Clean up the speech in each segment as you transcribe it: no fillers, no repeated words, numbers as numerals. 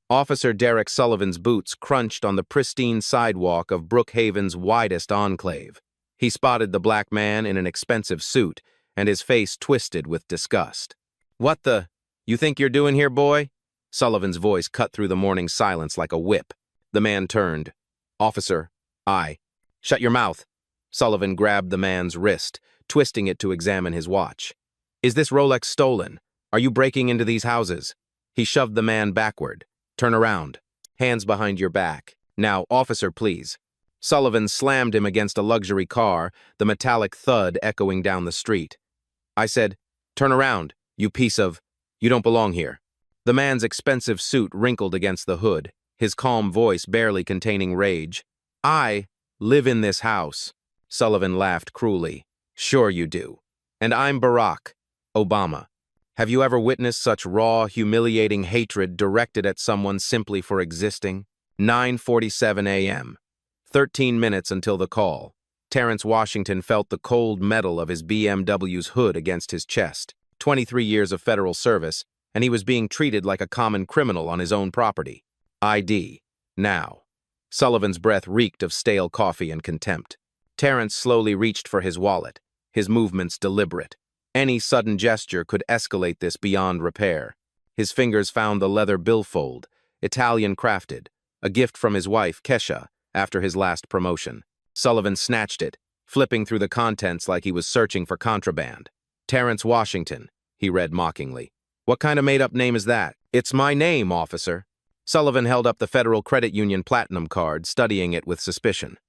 Officer Derek Sullivan's boots crunched on the pristine sidewalk of Brookhaven's widest enclave. He spotted the black man in an expensive suit, and his face twisted with disgust. "What the? You think you're doing here, boy?" Sullivan's voice cut through the morning silence like a whip. The man turned. "Officer, I." "Shut your mouth." Sullivan grabbed the man's wrist, twisting it to examine his watch. "Is this Rolex stolen? Are you breaking into these houses?" He shoved the man backward. "Turn around. Hands behind your back. Now, officer, please." Sullivan slammed him against a luxury car, the metallic thud echoing down the street. "I said, turn around, you piece of... You don't belong here." The man's expensive suit wrinkled against the hood, his calm voice barely containing rage. "I live in this house." Sullivan laughed cruelly. "Sure you do. And I'm Barack Obama. Have you ever witnessed such raw, humiliating hatred directed at someone simply for existing?" 9:47 a.m. 13 minutes until the call. Terrence Washington felt the cold metal of his BMW's hood against his chest. 23 years of federal service, and he was being treated like a common criminal on his own property. ID. Now. Sullivan's breath reeked of stale coffee and contempt. Terrence slowly reached for his wallet, his movements deliberate. Any sudden gesture could escalate this beyond repair. His fingers found the leather billfold, Italian crafted, a gift from his wife, Kesha, after his last promotion. Sullivan snatched it, flipping through the contents like he was searching for contraband. "Terrence Washington," he read mockingly. "What kind of made-up name is that?" "It's my name, officer." Sullivan held up the Federal Credit Union Platinum card, studying it with suspicion.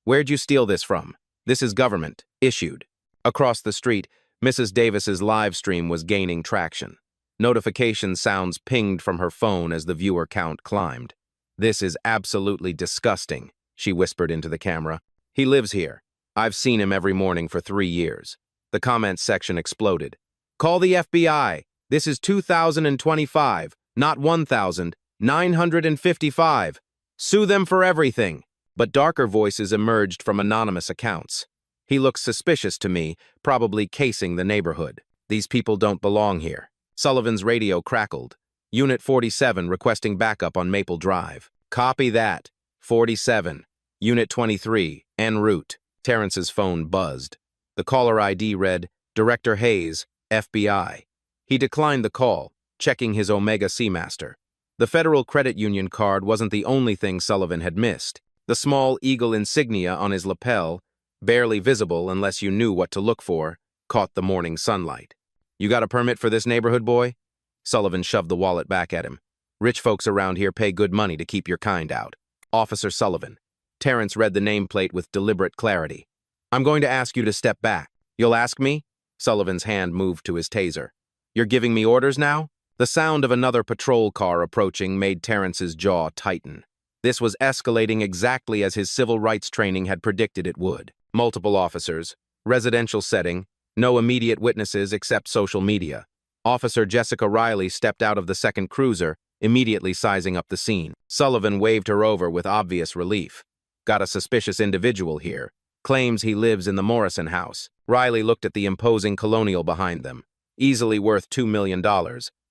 "Where'd you steal this from? This is government, issued." Across the street, Mrs. Davis's live stream was gaining traction. Notification sounds pinged from her phone as the viewer count climbed. "This is absolutely disgusting," she whispered into the camera. "He lives here. I've seen him every morning for 3 years." The comments section exploded. "Call the FBI. This is 2025, not 1955. Sue them for everything." But darker voices emerged from anonymous accounts. "He looks suspicious to me, probably casing the neighborhood. These people don't belong here." Sullivan's radio crackled. "Unit 47 requesting backup on Maple Drive." "Copy that. 47. Unit 23, en route." Terrence's phone buzzed. The caller ID read, "Director Hayes, FBI." He declined the call, checking his Omega Seamaster. The Federal Credit Union card wasn't the only thing Sullivan had missed. The small eagle insignia on his lapel, barely visible unless you knew what to look for, caught the morning sunlight. "You got a permit for this neighborhood, boy?" Sullivan shoved the wallet back at him. "Rich folks around here pay good money to keep your kind out." "Officer Sullivan." Terrence read the nameplate with deliberate clarity. "I'm going to ask you to step back." "You'll ask me?" Sullivan's hand moved to his taser. "You're giving me orders now?" The sound of another patrol car approaching made Terrence's jaw tighten. This was escalating exactly as his civil rights training had predicted it would. Multiple officers, residential setting, no immediate witnesses except social media. Officer Jessica Riley stepped out of the second cruiser, immediately sizing up the scene. Sullivan waved her over with obvious relief. "Got a suspicious individual here. Claims he lives in the Morrison house." Riley looked at the imposing colonial behind them. Easily worth $2 million,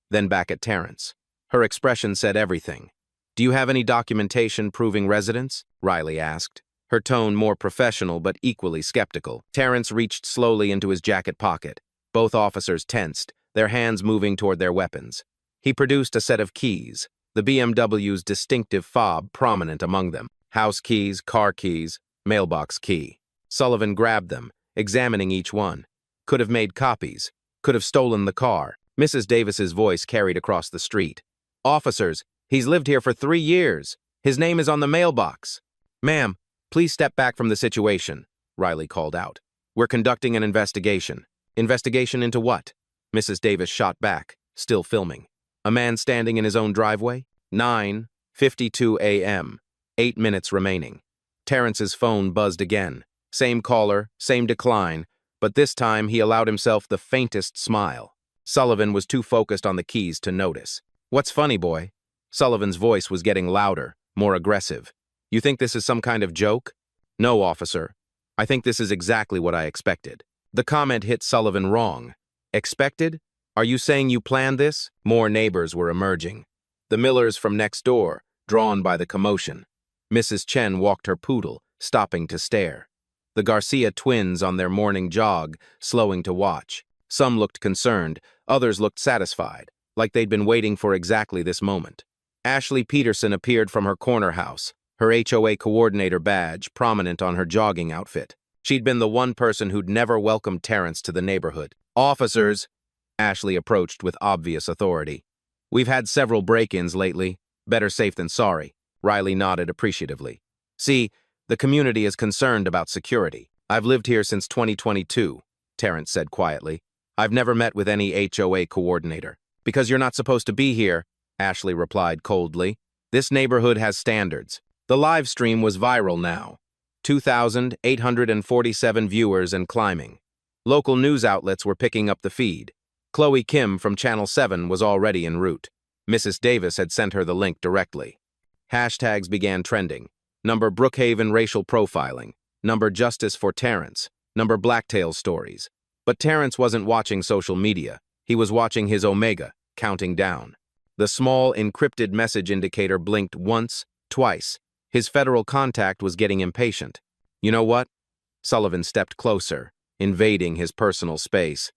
then back at Terrence. Her expression said everything. "Do you have any documentation proving residence?" Riley asked, her tone more professional but equally skeptical. Terrence reached slowly into his jacket pocket. Both officers tensed, their hands moving toward their weapons. He produced a set of keys, the BMW's distinctive fob prominent among them. House keys, car keys, mailbox key. Sullivan grabbed them, examining each one. Could have made copies. Could have stolen the car. Mrs. Davis's voice carried across the street. "Officers, he's lived here for 3 years. His name is on the mailbox." "Ma'am, please step back from the situation," Riley called out. "We're conducting an investigation." "Investigation into what?" Mrs. Davis shot back, still filming. "A man standing in his own driveway?" 9:52 a.m. 8 minutes remaining. Terrence's phone buzzed again. Same caller, same decline, but this time he allowed himself the faintest smile. Sullivan was too focused on the keys to notice. "What's funny, boy?" Sullivan's voice was getting louder, more aggressive. "You think this is some kind of joke?" "No, officer. I think this is exactly what I expected." The comment hit Sullivan wrong. "Expected? Are you saying you planned this?" More neighbors were emerging. The Millers from next door, drawn by the commotion. Mrs. Chen walked her poodle, stopping to stare. The Garcia twins on their morning jog, slowing to watch. Some looked concerned, others looked satisfied, like they'd been waiting for exactly this moment. Ashley Peterson appeared from her corner house, her HOA coordinator badge prominent on her jogging outfit. She'd been the one person who'd never welcomed Terrence to the neighborhood. "Officers," Ashley approached with obvious authority. "We've had several break-ins lately. Better safe than sorry." Riley nodded appreciatively. "See, the community is concerned about security. I've lived here since 2022, Terrence said quietly. "I've never met with any HOA coordinator." "Because you're not supposed to be here," Ashley replied coldly. "This neighborhood has standards." The live stream was viral now. 2,847 viewers and climbing. Local news outlets were picking up the feed. Chloe Kim from Channel 7 was already en route. Mrs. Davis had sent her the link directly. Hashtags began trending. Number Brookhaven racial profiling. Number Justice for Terrence. Number Blacktail stories. But Terrence wasn't watching social media. He was watching his Omega, counting down. The small, encrypted message indicator blinked once, twice. His federal contact was getting impatient. "You know what?" Sullivan stepped closer, invading his personal space.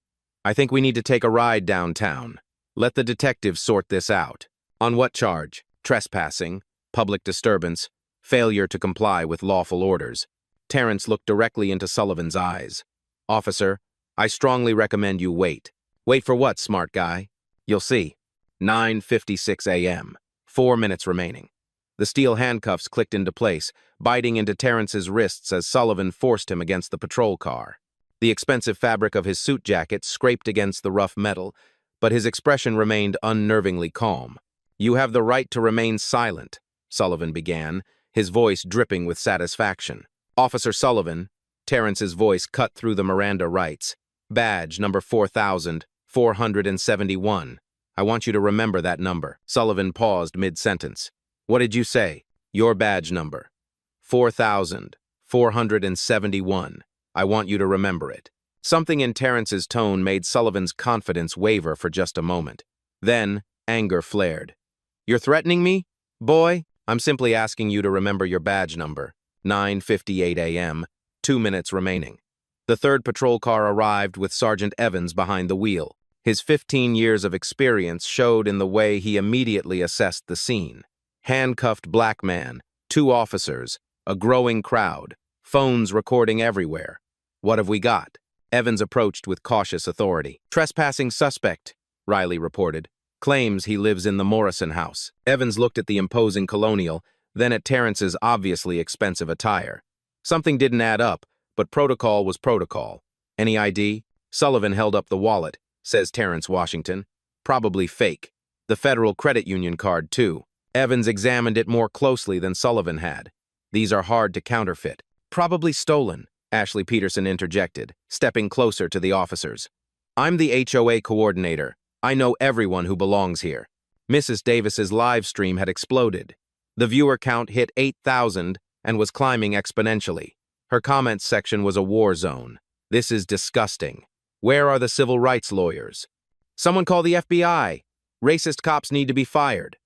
"I think we need to take a ride downtown. Let the detectives sort this out." "On what charge?" "Trespassing, public disturbance, failure to comply with lawful orders." Terrence looked directly into Sullivan's eyes. "Officer, I strongly recommend you wait." "Wait for what, smart guy?" "You'll see." 9:56 a.m. 4 minutes remaining. The steel handcuffs clicked into place, biting into Terrence's wrists as Sullivan forced him against the patrol car. The expensive fabric of his suit jacket scraped against the rough metal, but his expression remained unnervingly calm. "You have the right to remain silent," Sullivan began, his voice dripping with satisfaction. "Officer Sullivan," Terrence's voice cut through the Miranda rights. "Badge number 4,471. I want you to remember that number." Sullivan paused mid-sentence. "What did you say?" "Your badge number. 4,471. I want you to remember it." Something in Terrence's tone made Sullivan's confidence waver for just a moment. Then, anger flared. "You're threatening me? Boy, I'm simply asking you to remember your badge number." 9:58 a.m., 2 minutes remaining. The third patrol car arrived with Sergeant Evans behind the wheel. His 15 years of experience showed in the way he immediately assessed the scene. Handcuffed black man, 2 officers, a growing crowd, phones recording everywhere. "What have we got?" Evans approached with cautious authority. "Trespassing suspect," Riley reported. "Claims he lives in the Morrison house." Evans looked at the imposing colonial, then at Terrence's obviously expensive attire. Something didn't add up, but protocol was protocol. "Any ID?" Sullivan held up the wallet, says Terrence Washington. "Probably fake. The Federal Credit Union card, too." Evans examined it more closely than Sullivan had. "These are hard to counterfeit." "Probably stolen," Ashley Peterson interjected, stepping closer to the officers. "I'm the HOA coordinator. I know everyone who belongs here." Mrs. Davis's live stream had exploded. The viewer count hit 8,000 and was climbing exponentially. Her comments section was a war zone. "This is disgusting. Where are the civil rights lawyers? Someone call the FBI. Racist cops need to be fired."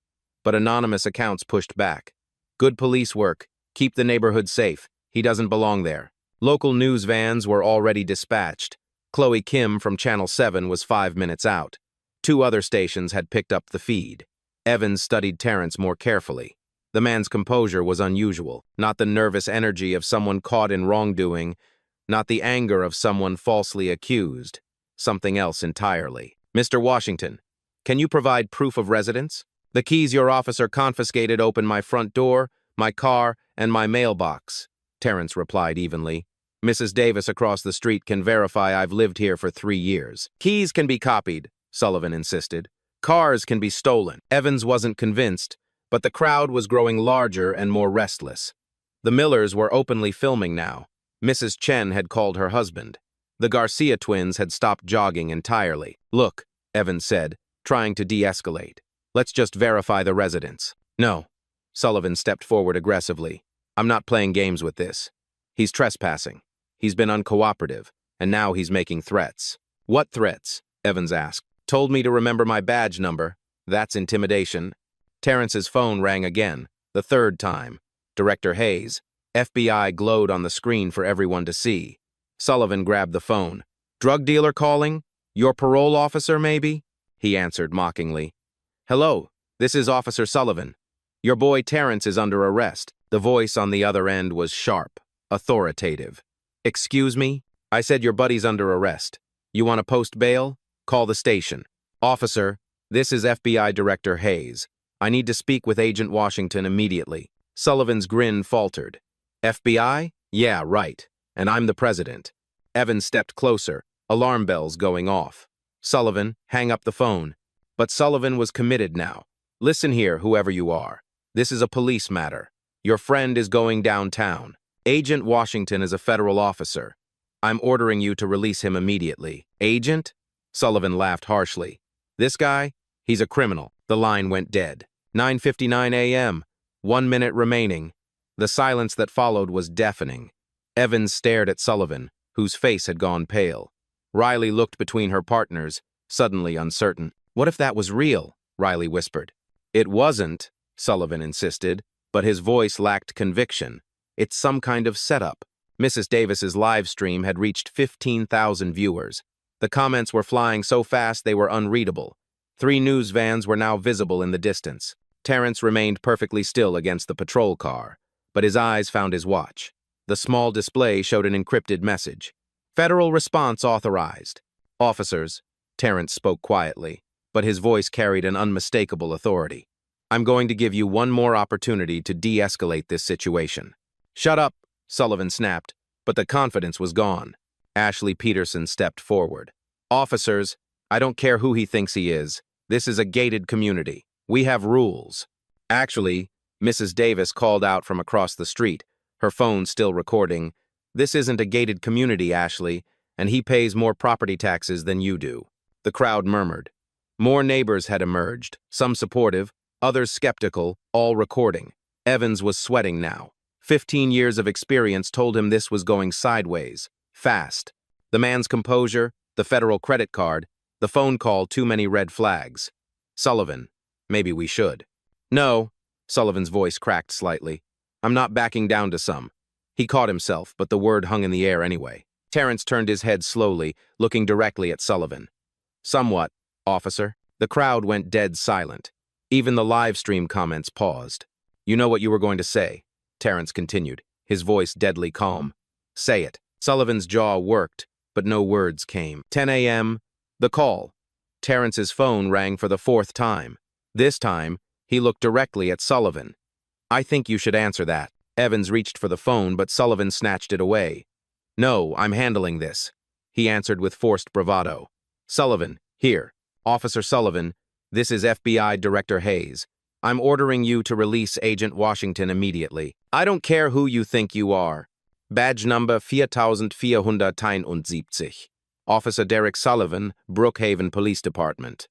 But anonymous accounts pushed back. "Good police work. Keep the neighborhood safe. He doesn't belong there." Local news vans were already dispatched. Chloe Kim from Channel 7 was 5 minutes out. 2 other stations had picked up the feed. Evans studied Terrence more carefully. The man's composure was unusual, not the nervous energy of someone caught in wrongdoing, not the anger of someone falsely accused. Something else entirely. "Mr. Washington, can you provide proof of residence?" "The keys your officer confiscated open my front door, my car, and my mailbox," Terrence replied evenly. "Mrs. Davis across the street can verify I've lived here for 3 years. "Keys can be copied," Sullivan insisted. "Cars can be stolen." Evans wasn't convinced, but the crowd was growing larger and more restless. The Millers were openly filming now. Mrs. Chen had called her husband. The Garcia twins had stopped jogging entirely. "Look," Evans said, trying to de-escalate. "Let's just verify the residence." "No." Sullivan stepped forward aggressively. "I'm not playing games with this. He's trespassing. He's been uncooperative, and now he's making threats." "What threats?" Evans asked. "Told me to remember my badge number. That's intimidation." Terrence's phone rang again, the third time. Director Hayes. FBI glowed on the screen for everyone to see. Sullivan grabbed the phone. Drug dealer calling? Your parole officer, maybe? He answered mockingly. Hello, this is Officer Sullivan. Your boy Terrence is under arrest. The voice on the other end was sharp, authoritative. Excuse me? I said your buddy's under arrest. You want to post bail? Call the station. Officer, this is FBI Director Hayes. I need to speak with Agent Washington immediately. Sullivan's grin faltered. FBI? Yeah, right. And I'm the president. Evans stepped closer, alarm bells going off. Sullivan, hang up the phone. But Sullivan was committed now. Listen here, whoever you are. This is a police matter. Your friend is going downtown. Agent Washington is a federal officer. I'm ordering you to release him immediately. Agent? Sullivan laughed harshly. This guy? He's a criminal. The line went dead. 9:59 a.m. 1 minute remaining. The silence that followed was deafening. Evans stared at Sullivan, whose face had gone pale. Riley looked between her partners, suddenly uncertain. What if that was real? Riley whispered. It wasn't, Sullivan insisted, but his voice lacked conviction. It's some kind of setup. Mrs. Davis's live stream had reached 15,000 viewers. The comments were flying so fast they were unreadable. 3 news vans were now visible in the distance. Terrence remained perfectly still against the patrol car, but his eyes found his watch. The small display showed an encrypted message. Federal response authorized. Officers, Terrence spoke quietly, but his voice carried an unmistakable authority. I'm going to give you one more opportunity to de-escalate this situation. Shut up, Sullivan snapped, but the confidence was gone. Ashley Peterson stepped forward. Officers, I don't care who he thinks he is. This is a gated community. We have rules. Actually, Mrs. Davis called out from across the street, her phone still recording. This isn't a gated community, Ashley, and he pays more property taxes than you do. The crowd murmured. More neighbors had emerged, some supportive, others skeptical, all recording. Evans was sweating now. 15 years of experience told him this was going sideways, fast. The man's composure, the federal credit card, the phone call, too many red flags. Sullivan, maybe we should. No, Sullivan's voice cracked slightly. I'm not backing down to some. He caught himself, but the word hung in the air anyway. Terrence turned his head slowly, looking directly at Sullivan. Somewhat, officer. The crowd went dead silent. Even the live stream comments paused. You know what you were going to say, Terrence continued, his voice deadly calm. Say it. Sullivan's jaw worked, but no words came. 10 a.m. The call. Terrence's phone rang for the 4th time. This time, he looked directly at Sullivan. I think you should answer that. Evans reached for the phone, but Sullivan snatched it away. No, I'm handling this, he answered with forced bravado. Sullivan, here. Officer Sullivan, this is FBI Director Hayes. I'm ordering you to release Agent Washington immediately. I don't care who you think you are. Badge number 4471. Officer Derek Sullivan, Brookhaven Police Department.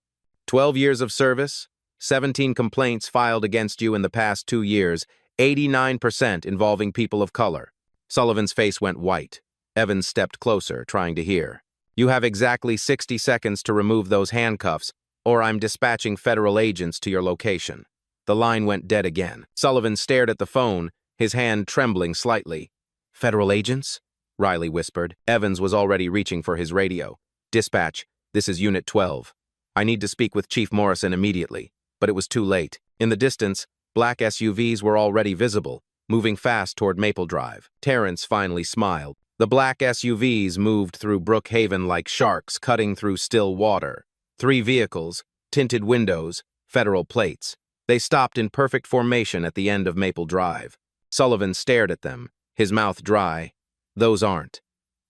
12 years of service, 17 complaints filed against you in the past 2 years, 89% involving people of color. Sullivan's face went white. Evans stepped closer, trying to hear. You have exactly 60 seconds to remove those handcuffs, or I'm dispatching federal agents to your location. The line went dead again. Sullivan stared at the phone, his hand trembling slightly. Federal agents? Riley whispered. Evans was already reaching for his radio. Dispatch, this is Unit 12. I need to speak with Chief Morrison immediately. But it was too late. In the distance, black SUVs were already visible, moving fast toward Maple Drive. Terrence finally smiled. The black SUVs moved through Brookhaven like sharks cutting through still water. 3 vehicles, tinted windows, federal plates. They stopped in perfect formation at the end of Maple Drive. Sullivan stared at them, his mouth dry. Those aren't.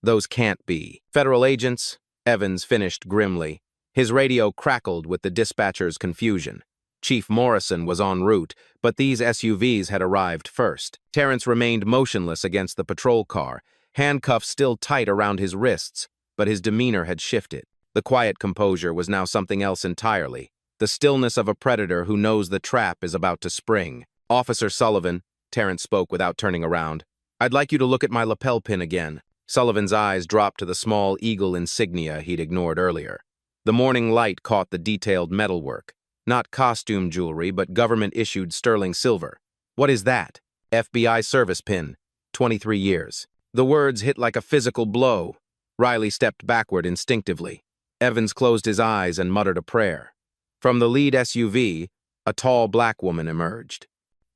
Those can't be. Federal agents, Evans finished grimly. His radio crackled with the dispatcher's confusion. Chief Morrison was en route, but these SUVs had arrived first. Terrence remained motionless against the patrol car, handcuffs still tight around his wrists, but his demeanor had shifted. The quiet composure was now something else entirely. The stillness of a predator who knows the trap is about to spring. Officer Sullivan, Terrence spoke without turning around. I'd like you to look at my lapel pin again. Sullivan's eyes dropped to the small eagle insignia he'd ignored earlier. The morning light caught the detailed metalwork. Not costume jewelry, but government-issued sterling silver. What is that? FBI service pin. 23 years. The words hit like a physical blow. Riley stepped backward instinctively. Evans closed his eyes and muttered a prayer. From the lead SUV, a tall black woman emerged.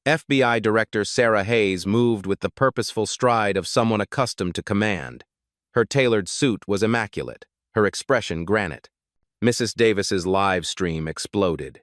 FBI Director Sarah Hayes moved with the purposeful stride of someone accustomed to command. Her tailored suit was immaculate, her expression granite. Mrs. Davis's live stream exploded.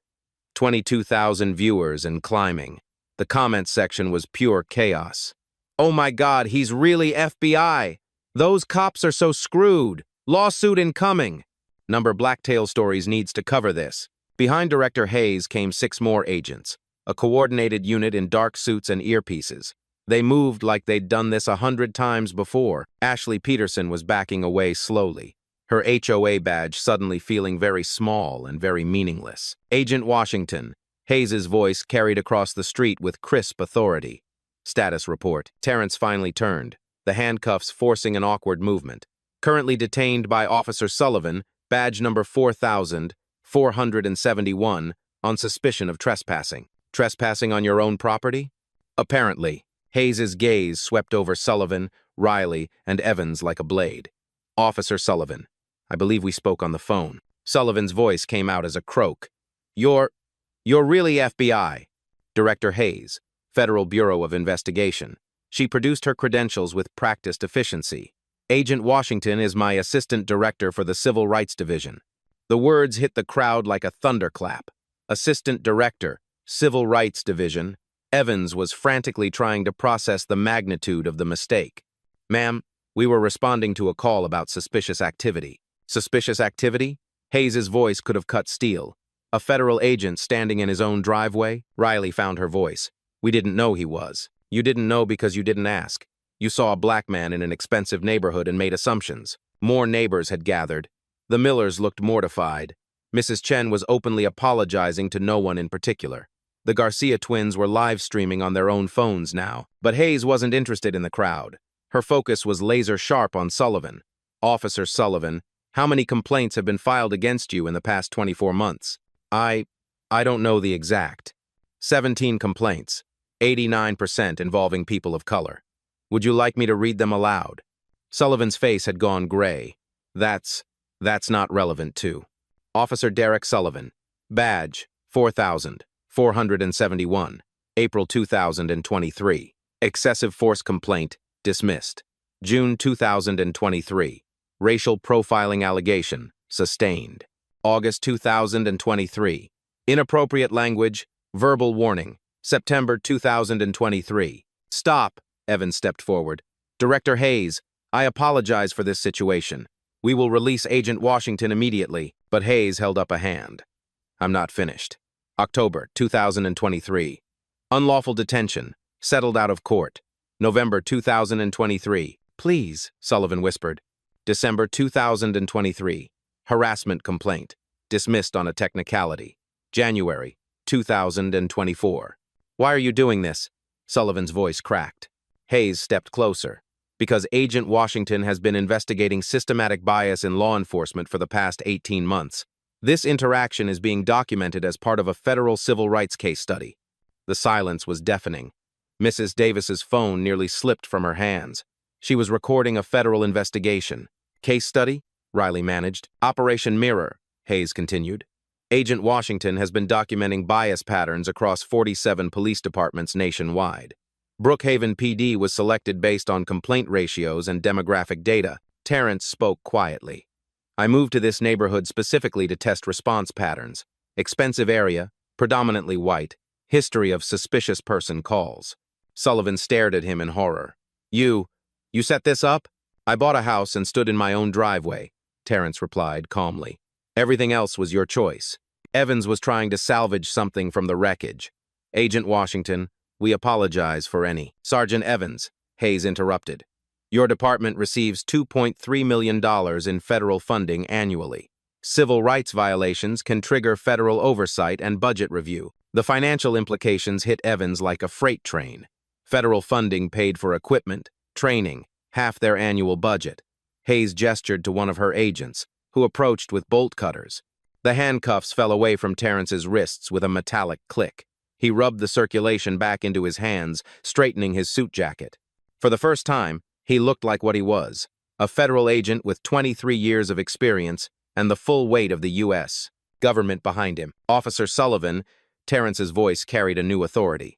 22,000 viewers and climbing. The comment section was pure chaos. "Oh my God, he's really FBI! Those cops are so screwed! Lawsuit incoming!" Number Blacktail Stories needs to cover this. Behind Director Hayes came 6 more agents, a coordinated unit in dark suits and earpieces. They moved like they'd done this 100 times before. Ashley Peterson was backing away slowly, her HOA badge suddenly feeling very small and very meaningless. "Agent Washington," Hayes's voice carried across the street with crisp authority. "Status report." Terrence finally turned, the handcuffs forcing an awkward movement. "Currently detained by Officer Sullivan, badge number 4,471, on suspicion of trespassing." "Trespassing on your own property?" "Apparently." Hayes's gaze swept over Sullivan, Riley, and Evans like a blade. "Officer Sullivan, I believe we spoke on the phone." Sullivan's voice came out as a croak. You're really FBI." "Director Hayes, Federal Bureau of Investigation." She produced her credentials with practiced efficiency. "Agent Washington is my Assistant Director for the Civil Rights Division." The words hit the crowd like a thunderclap. Assistant Director, Civil Rights Division. Evans was frantically trying to process the magnitude of the mistake. "Ma'am, we were responding to a call about suspicious activity." "Suspicious activity?" Hayes's voice could have cut steel. "A federal agent standing in his own driveway?" Riley found her voice. "We didn't know he was." "You didn't know because you didn't ask. You saw a black man in an expensive neighborhood and made assumptions." More neighbors had gathered. The Millers looked mortified. Mrs. Chen was openly apologizing to no one in particular. The Garcia twins were live streaming on their own phones now, but Hayes wasn't interested in the crowd. Her focus was laser sharp on Sullivan. "Officer Sullivan, how many complaints have been filed against you in the past 24 months? I don't know the exact. 17 complaints, 89% involving people of color. Would you like me to read them aloud?" Sullivan's face had gone gray. That's not relevant too. "Officer Derek Sullivan, badge 4,471, April 2023. Excessive force complaint, dismissed. June 2023. Racial profiling allegation, sustained. August 2023. Inappropriate language, verbal warning, September 2023. "Stop," Evans stepped forward. "Director Hayes, I apologize for this situation. We will release Agent Washington immediately." But Hayes held up a hand. "I'm not finished." October 2023. Unlawful detention, settled out of court. November 2023. "Please," Sullivan whispered. December 2023. Harassment complaint, dismissed on a technicality. January 2024. "Why are you doing this?" Sullivan's voice cracked. Hayes stepped closer. "Because Agent Washington has been investigating systematic bias in law enforcement for the past 18 months. This interaction is being documented as part of a federal civil rights case study." The silence was deafening. Mrs. Davis's phone nearly slipped from her hands. She was recording a federal investigation. "Case study?" Riley managed. "Operation Mirror," Hayes continued. "Agent Washington has been documenting bias patterns across 47 police departments nationwide. Brookhaven PD was selected based on complaint ratios and demographic data." Terrence spoke quietly. "I moved to this neighborhood specifically to test response patterns. Expensive area, predominantly white, history of suspicious person calls." Sullivan stared at him in horror. You set this up?" "I bought a house and stood in my own driveway," Terrence replied calmly. "Everything else was your choice." Evans was trying to salvage something from the wreckage. "Agent Washington, we apologize for any—" "Sergeant Evans," Hayes interrupted. "Your department receives $2.3 million in federal funding annually. Civil rights violations can trigger federal oversight and budget review." The financial implications hit Evans like a freight train. Federal funding paid for equipment, training, half their annual budget. Hayes gestured to one of her agents, who approached with bolt cutters. The handcuffs fell away from Terrence's wrists with a metallic click. He rubbed the circulation back into his hands, straightening his suit jacket. For the first time, he looked like what he was, a federal agent with 23 years of experience and the full weight of the U.S. government behind him. Officer Sullivan, Terrence's voice carried a new authority.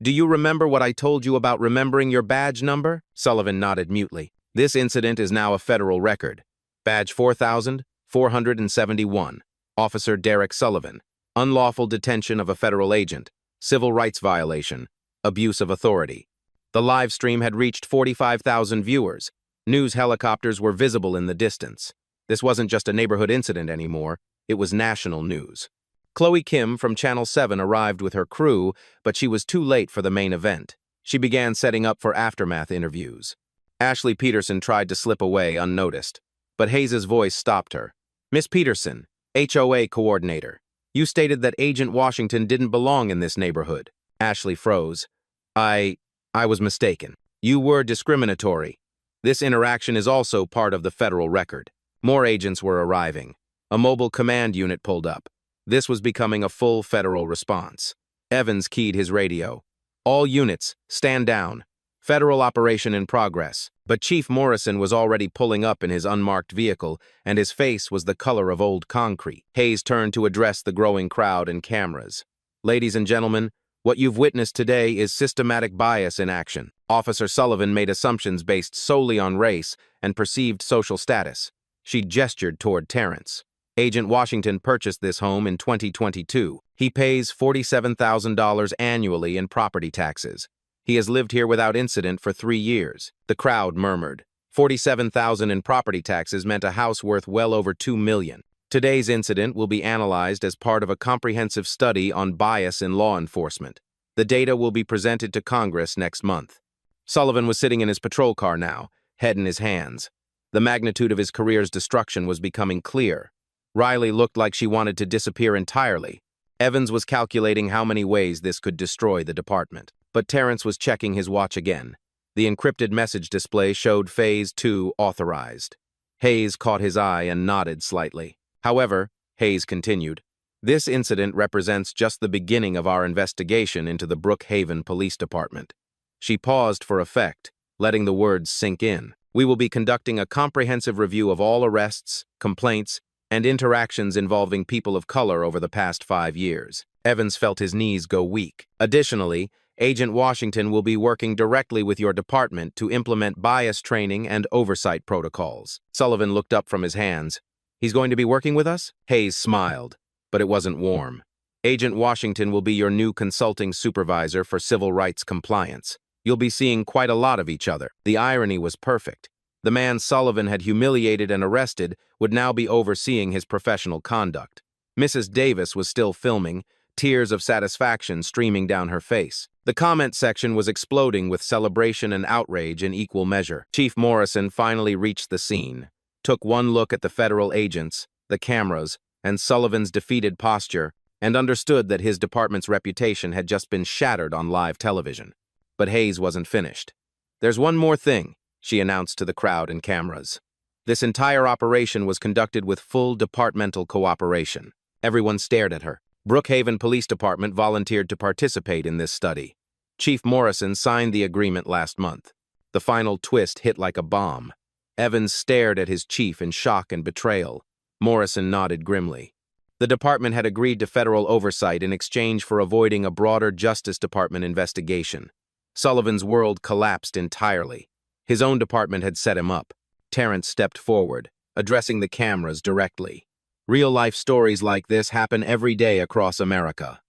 "Do you remember what I told you about remembering your badge number?" Sullivan nodded mutely. "This incident is now a federal record. Badge 4471. Officer Derek Sullivan. Unlawful detention of a federal agent. Civil rights violation. Abuse of authority." The live stream had reached 45,000 viewers. News helicopters were visible in the distance. This wasn't just a neighborhood incident anymore. It was national news. Chloe Kim from Channel 7 arrived with her crew, but she was too late for the main event. She began setting up for aftermath interviews. Ashley Peterson tried to slip away unnoticed, but Hayes's voice stopped her. "Miss Peterson, HOA coordinator, you stated that Agent Washington didn't belong in this neighborhood." Ashley froze. I was mistaken. You were discriminatory. This interaction is also part of the federal record." More agents were arriving. A mobile command unit pulled up. This was becoming a full federal response. Evans keyed his radio. "All units, stand down. Federal operation in progress." But Chief Morrison was already pulling up in his unmarked vehicle, and his face was the color of old concrete. Hayes turned to address the growing crowd and cameras. "Ladies and gentlemen, what you've witnessed today is systematic bias in action." Officer Sullivan made assumptions based solely on race and perceived social status. She gestured toward Terrence. "Agent Washington purchased this home in 2022. He pays $47,000 annually in property taxes. He has lived here without incident for 3 years. The crowd murmured. $47,000 in property taxes meant a house worth well over $2 million. Today's incident will be analyzed as part of a comprehensive study on bias in law enforcement. The data will be presented to Congress next month. Sullivan was sitting in his patrol car now, head in his hands. The magnitude of his career's destruction was becoming clear. Riley looked like she wanted to disappear entirely. Evans was calculating how many ways this could destroy the department. But Terrence was checking his watch again. The encrypted message display showed Phase 2 authorized. Hayes caught his eye and nodded slightly. "However," Hayes continued, "this incident represents just the beginning of our investigation into the Brookhaven Police Department." She paused for effect, letting the words sink in. "We will be conducting a comprehensive review of all arrests, complaints, and interactions involving people of color over the past 5 years." Evans felt his knees go weak. "Additionally, Agent Washington will be working directly with your department to implement bias training and oversight protocols." Sullivan looked up from his hands. "He's going to be working with us?" Hayes smiled, but it wasn't warm. "Agent Washington will be your new consulting supervisor for civil rights compliance. You'll be seeing quite a lot of each other." The irony was perfect. The man Sullivan had humiliated and arrested would now be overseeing his professional conduct. Mrs. Davis was still filming, tears of satisfaction streaming down her face. The comment section was exploding with celebration and outrage in equal measure. Chief Morrison finally reached the scene, took one look at the federal agents, the cameras, and Sullivan's defeated posture, and understood that his department's reputation had just been shattered on live television. But Hayes wasn't finished. "There's one more thing," she announced to the crowd and cameras. This entire operation was conducted with full departmental cooperation. Everyone stared at her. Brookhaven Police Department volunteered to participate in this study. Chief Morrison signed the agreement last month. The final twist hit like a bomb. Evans stared at his chief in shock and betrayal. Morrison nodded grimly. The department had agreed to federal oversight in exchange for avoiding a broader Justice Department investigation. Sullivan's world collapsed entirely. His own department had set him up. Terrence stepped forward, addressing the cameras directly. "Real-life stories like this happen every day across America.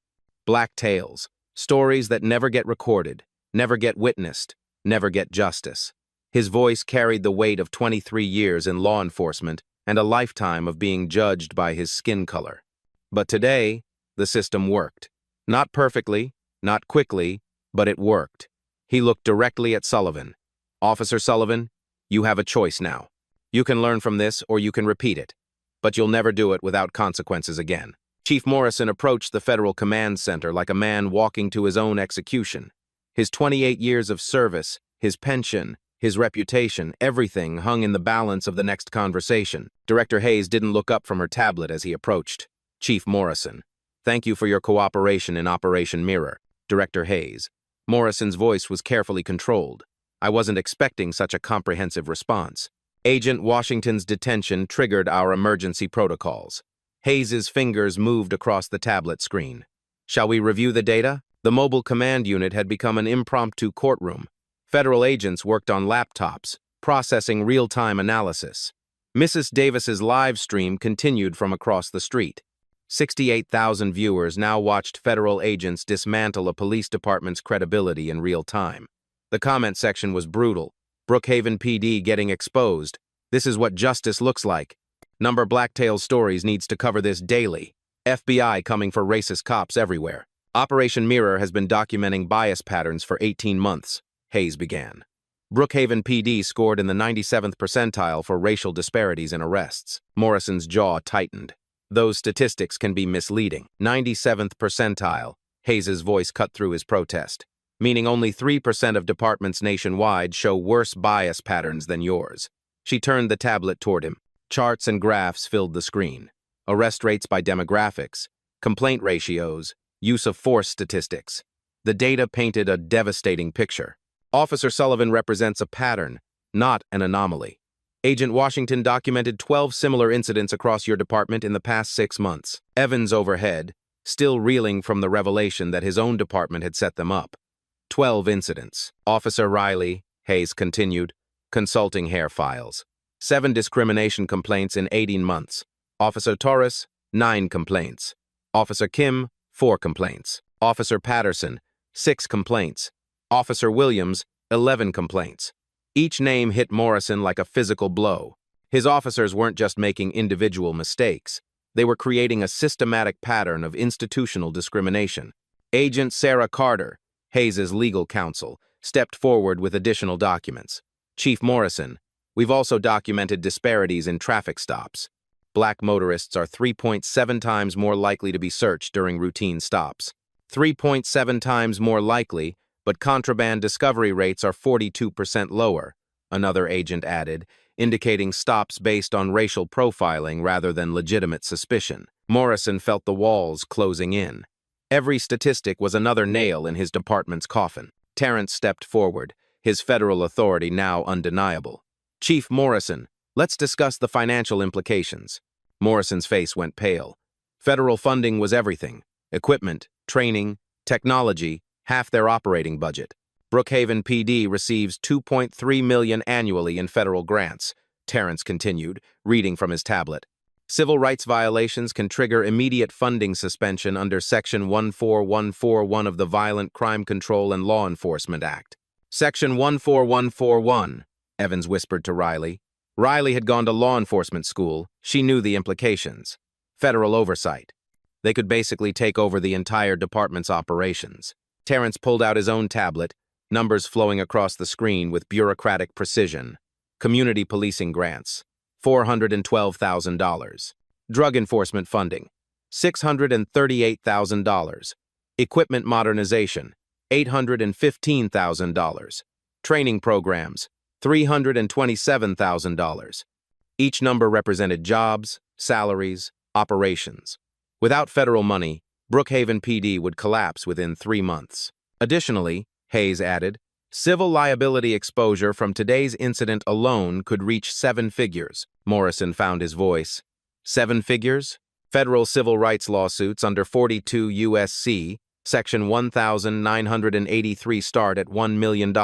Black tales, stories that never get recorded, never get witnessed, never get justice." His voice carried the weight of 23 years in law enforcement and a lifetime of being judged by his skin color. But today, the system worked. Not perfectly, not quickly, but it worked. He looked directly at Sullivan. "Officer Sullivan, you have a choice now. You can learn from this or you can repeat it, but you'll never do it without consequences again." Chief Morrison approached the Federal Command Center like a man walking to his own execution. His 28 years of service, his pension, his reputation, everything hung in the balance of the next conversation. Director Hayes didn't look up from her tablet as he approached. Chief Morrison. Thank you for your cooperation in Operation Mirror. Director Hayes. Morrison's voice was carefully controlled. I wasn't expecting such a comprehensive response. Agent Washington's detention triggered our emergency protocols. Hayes's fingers moved across the tablet screen. Shall we review the data? The mobile command unit had become an impromptu courtroom. Federal agents worked on laptops, processing real-time analysis. Mrs. Davis's live stream continued from across the street. 68,000 viewers now watched federal agents dismantle a police department's credibility in real time. The comment section was brutal. Brookhaven PD getting exposed. This is what justice looks like. Number Blacktail Stories needs to cover this daily. FBI coming for racist cops everywhere. Operation Mirror has been documenting bias patterns for 18 months, Hayes began. Brookhaven PD scored in the 97th percentile for racial disparities in arrests. Morrison's jaw tightened. Those statistics can be misleading. 97th percentile. Hayes's voice cut through his protest. Meaning only 3% of departments nationwide show worse bias patterns than yours. She turned the tablet toward him. Charts and graphs filled the screen. Arrest rates by demographics, complaint ratios, use of force statistics. The data painted a devastating picture. Officer Sullivan represents a pattern, not an anomaly. Agent Washington documented 12 similar incidents across your department in the past 6 months. Evans overhead, still reeling from the revelation that his own department had set them up. 12 incidents. Officer Riley, Hayes continued, consulting hair files. 7 discrimination complaints in 18 months. Officer Torres, 9 complaints. Officer Kim, 4 complaints. Officer Patterson, 6 complaints. Officer Williams, 11 complaints. Each name hit Morrison like a physical blow. His officers weren't just making individual mistakes. They were creating a systematic pattern of institutional discrimination. Agent Sarah Carter, Hayes's legal counsel, stepped forward with additional documents. Chief Morrison, we've also documented disparities in traffic stops. Black motorists are 3.7 times more likely to be searched during routine stops. 3.7 times more likely, but contraband discovery rates are 42% lower, another agent added, indicating stops based on racial profiling rather than legitimate suspicion. Morrison felt the walls closing in. Every statistic was another nail in his department's coffin. Terrence stepped forward, his federal authority now undeniable. Chief Morrison, let's discuss the financial implications. Morrison's face went pale. Federal funding was everything. Equipment, training, technology, half their operating budget. Brookhaven PD receives $2.3 million annually in federal grants, Terrence continued, reading from his tablet. Civil rights violations can trigger immediate funding suspension under Section 14141 of the Violent Crime Control and Law Enforcement Act. Section 14141, Evans whispered to Riley. Riley had gone to law enforcement school. She knew the implications. Federal oversight. They could basically take over the entire department's operations. Terrence pulled out his own tablet, numbers flowing across the screen with bureaucratic precision. Community policing grants, $412,000. Drug enforcement funding, $638,000. Equipment modernization, $815,000. Training programs, $327,000. Each number represented jobs, salaries, operations. Without federal money, Brookhaven PD would collapse within 3 months. Additionally, Hayes added, civil liability exposure from today's incident alone could reach 7 figures. Morrison found his voice. 7 figures? Federal civil rights lawsuits under 42 U.S.C. Section 1983 start at $1 million,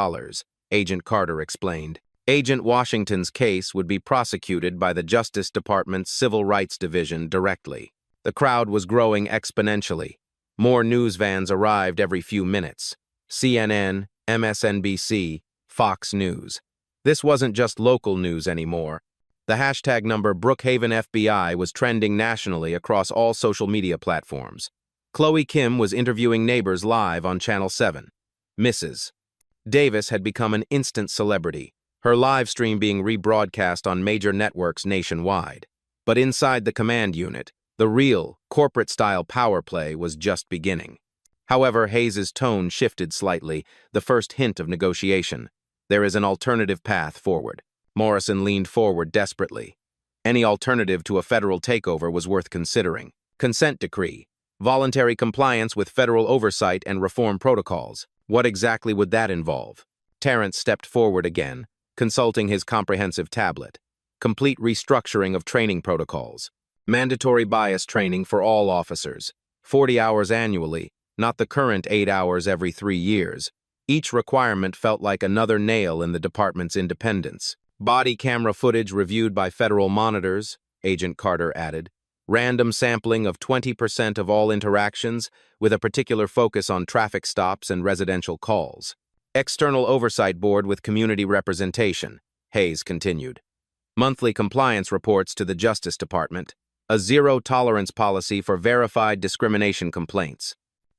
Agent Carter explained. Agent Washington's case would be prosecuted by the Justice Department's Civil Rights Division directly. The crowd was growing exponentially. More news vans arrived every few minutes. CNN, MSNBC, Fox News. This wasn't just local news anymore. The hashtag number Brookhaven FBI was trending nationally across all social media platforms. Chloe Kim was interviewing neighbors live on Channel 7. Mrs. Davis had become an instant celebrity, her live stream being rebroadcast on major networks nationwide. But inside the command unit, the real, corporate-style power play was just beginning. However, Hayes's tone shifted slightly, the first hint of negotiation. There is an alternative path forward. Morrison leaned forward desperately. Any alternative to a federal takeover was worth considering. Consent decree. Voluntary compliance with federal oversight and reform protocols. What exactly would that involve? Terrence stepped forward again, consulting his comprehensive tablet. Complete restructuring of training protocols. Mandatory bias training for all officers. 40 hours annually, not the current 8 hours every 3 years. Each requirement felt like another nail in the department's independence. Body camera footage reviewed by federal monitors, Agent Carter added. Random sampling of 20% of all interactions, with a particular focus on traffic stops and residential calls. External Oversight Board with community representation, Hayes continued. Monthly compliance reports to the Justice Department. A zero-tolerance policy for verified discrimination complaints.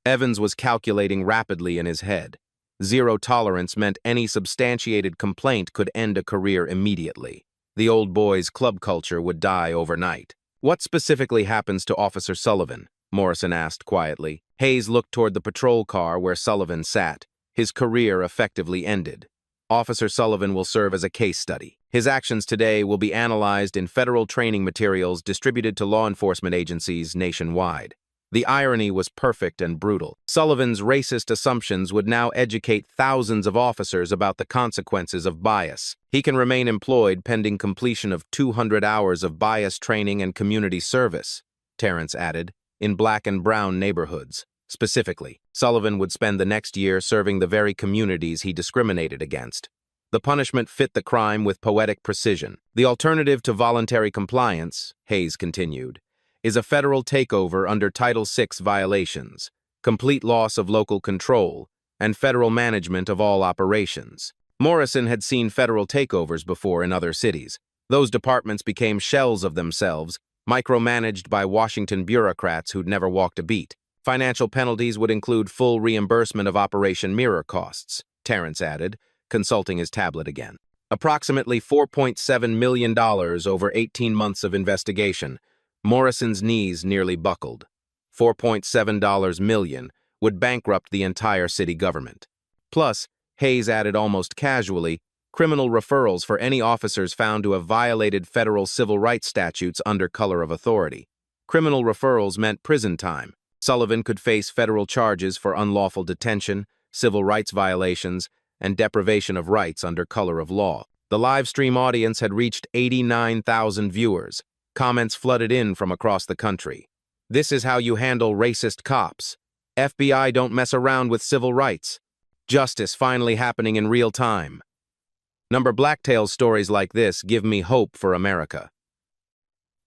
Evans was calculating rapidly in his head. Zero tolerance meant any substantiated complaint could end a career immediately. The old boy's club culture would die overnight. What specifically happens to Officer Sullivan? Morrison asked quietly. Hayes looked toward the patrol car where Sullivan sat. His career effectively ended. Officer Sullivan will serve as a case study. His actions today will be analyzed in federal training materials distributed to law enforcement agencies nationwide. The irony was perfect and brutal. Sullivan's racist assumptions would now educate thousands of officers about the consequences of bias. He can remain employed pending completion of 200 hours of bias training and community service, Terrence added, in black and brown neighborhoods. Specifically, Sullivan would spend the next year serving the very communities he discriminated against. The punishment fit the crime with poetic precision. The alternative to voluntary compliance, Hayes continued, is a federal takeover under Title VI violations, complete loss of local control, and federal management of all operations. Morrison had seen federal takeovers before in other cities. Those departments became shells of themselves, micromanaged by Washington bureaucrats who'd never walked a beat. Financial penalties would include full reimbursement of Operation Mirror costs, Terrence added, consulting his tablet again. Approximately $4.7 million over 18 months of investigation. Morrison's knees nearly buckled. $4.7 million would bankrupt the entire city government. Plus, Hayes added almost casually, criminal referrals for any officers found to have violated federal civil rights statutes under color of authority. Criminal referrals meant prison time. Sullivan could face federal charges for unlawful detention, civil rights violations, and deprivation of rights under color of law. The live stream audience had reached 89,000 viewers. Comments flooded in from across the country. This is how you handle racist cops. FBI don't mess around with civil rights. Justice finally happening in real time. Blacktail's stories like this give me hope for America.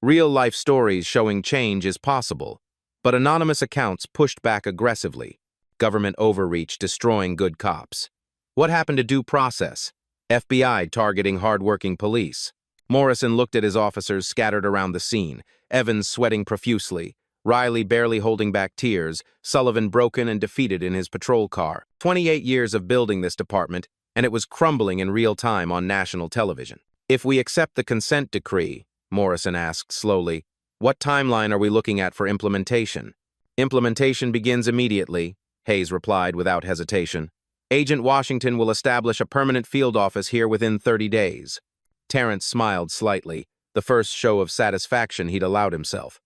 Real-life stories showing change is possible, but anonymous accounts pushed back aggressively. Government overreach destroying good cops. What happened to due process? FBI targeting hard-working police. Morrison looked at his officers scattered around the scene, Evans sweating profusely, Riley barely holding back tears, Sullivan broken and defeated in his patrol car. 28 years of building this department, and it was crumbling in real time on national television. If we accept the consent decree, Morrison asked slowly, what timeline are we looking at for implementation? Implementation begins immediately, Hayes replied without hesitation. Agent Washington will establish a permanent field office here within 30 days. Terrence smiled slightly, the first show of satisfaction he'd allowed himself.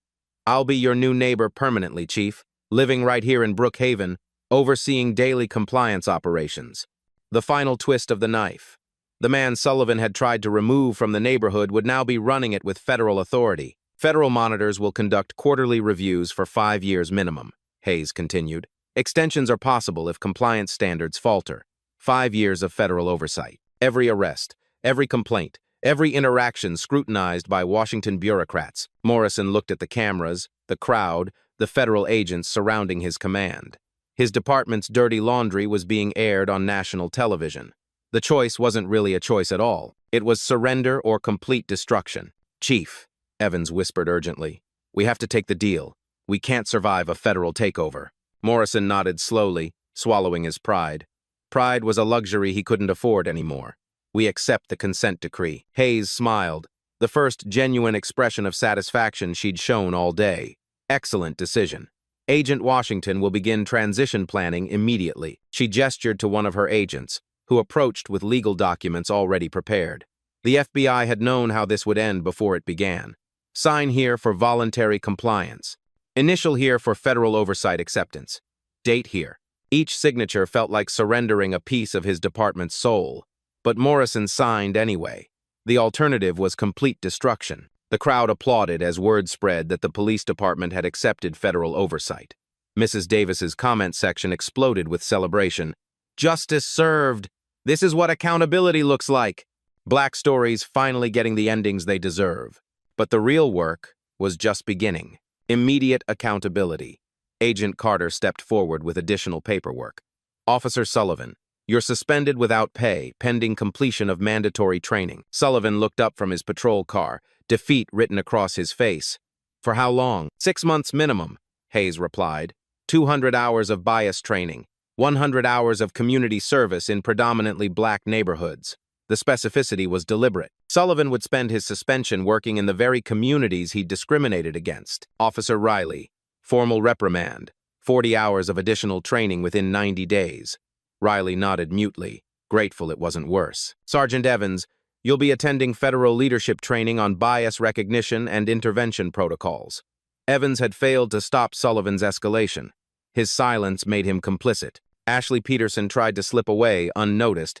I'll be your new neighbor permanently, Chief, living right here in Brookhaven, overseeing daily compliance operations. The final twist of the knife. The man Sullivan had tried to remove from the neighborhood would now be running it with federal authority. Federal monitors will conduct quarterly reviews for 5 years minimum, Hayes continued. Extensions are possible if compliance standards falter. 5 years of federal oversight. Every arrest, every complaint, every interaction scrutinized by Washington bureaucrats. Morrison looked at the cameras, the crowd, the federal agents surrounding his command. His department's dirty laundry was being aired on national television. The choice wasn't really a choice at all. It was surrender or complete destruction. Chief, Evans whispered urgently, we have to take the deal. We can't survive a federal takeover. Morrison nodded slowly, swallowing his pride. Pride was a luxury he couldn't afford anymore. We accept the consent decree. Hayes smiled, the first genuine expression of satisfaction she'd shown all day. Excellent decision. Agent Washington will begin transition planning immediately. She gestured to one of her agents, who approached with legal documents already prepared. The FBI had known how this would end before it began. Sign here for voluntary compliance. Initial here for federal oversight acceptance. Date here. Each signature felt like surrendering a piece of his department's soul, but Morrison signed anyway. The alternative was complete destruction. The crowd applauded as word spread that the police department had accepted federal oversight. Mrs. Davis's comment section exploded with celebration. Justice served! This is what accountability looks like! Black stories finally getting the endings they deserve. But the real work was just beginning. Immediate accountability. Agent Carter stepped forward with additional paperwork. Officer Sullivan, you're suspended without pay, pending completion of mandatory training. Sullivan looked up from his patrol car, defeat written across his face. For how long? 6 months minimum, Hayes replied. 200 hours of bias training, 100 hours of community service in predominantly black neighborhoods. The specificity was deliberate. Sullivan would spend his suspension working in the very communities he'd discriminated against. Officer Riley, formal reprimand, 40 hours of additional training within 90 days. Riley nodded mutely, grateful it wasn't worse. Sergeant Evans, you'll be attending federal leadership training on bias recognition and intervention protocols. Evans had failed to stop Sullivan's escalation. His silence made him complicit. Ashley Peterson tried to slip away unnoticed,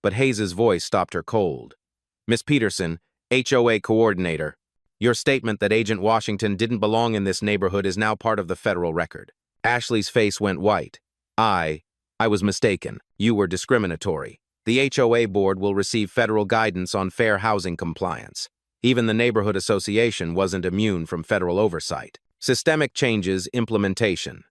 but Hayes's voice stopped her cold. Miss Peterson, HOA coordinator, your statement that Agent Washington didn't belong in this neighborhood is now part of the federal record. Ashley's face went white. I was mistaken. You were discriminatory. The HOA board will receive federal guidance on fair housing compliance. Even the neighborhood association wasn't immune from federal oversight. Systemic changes implementation.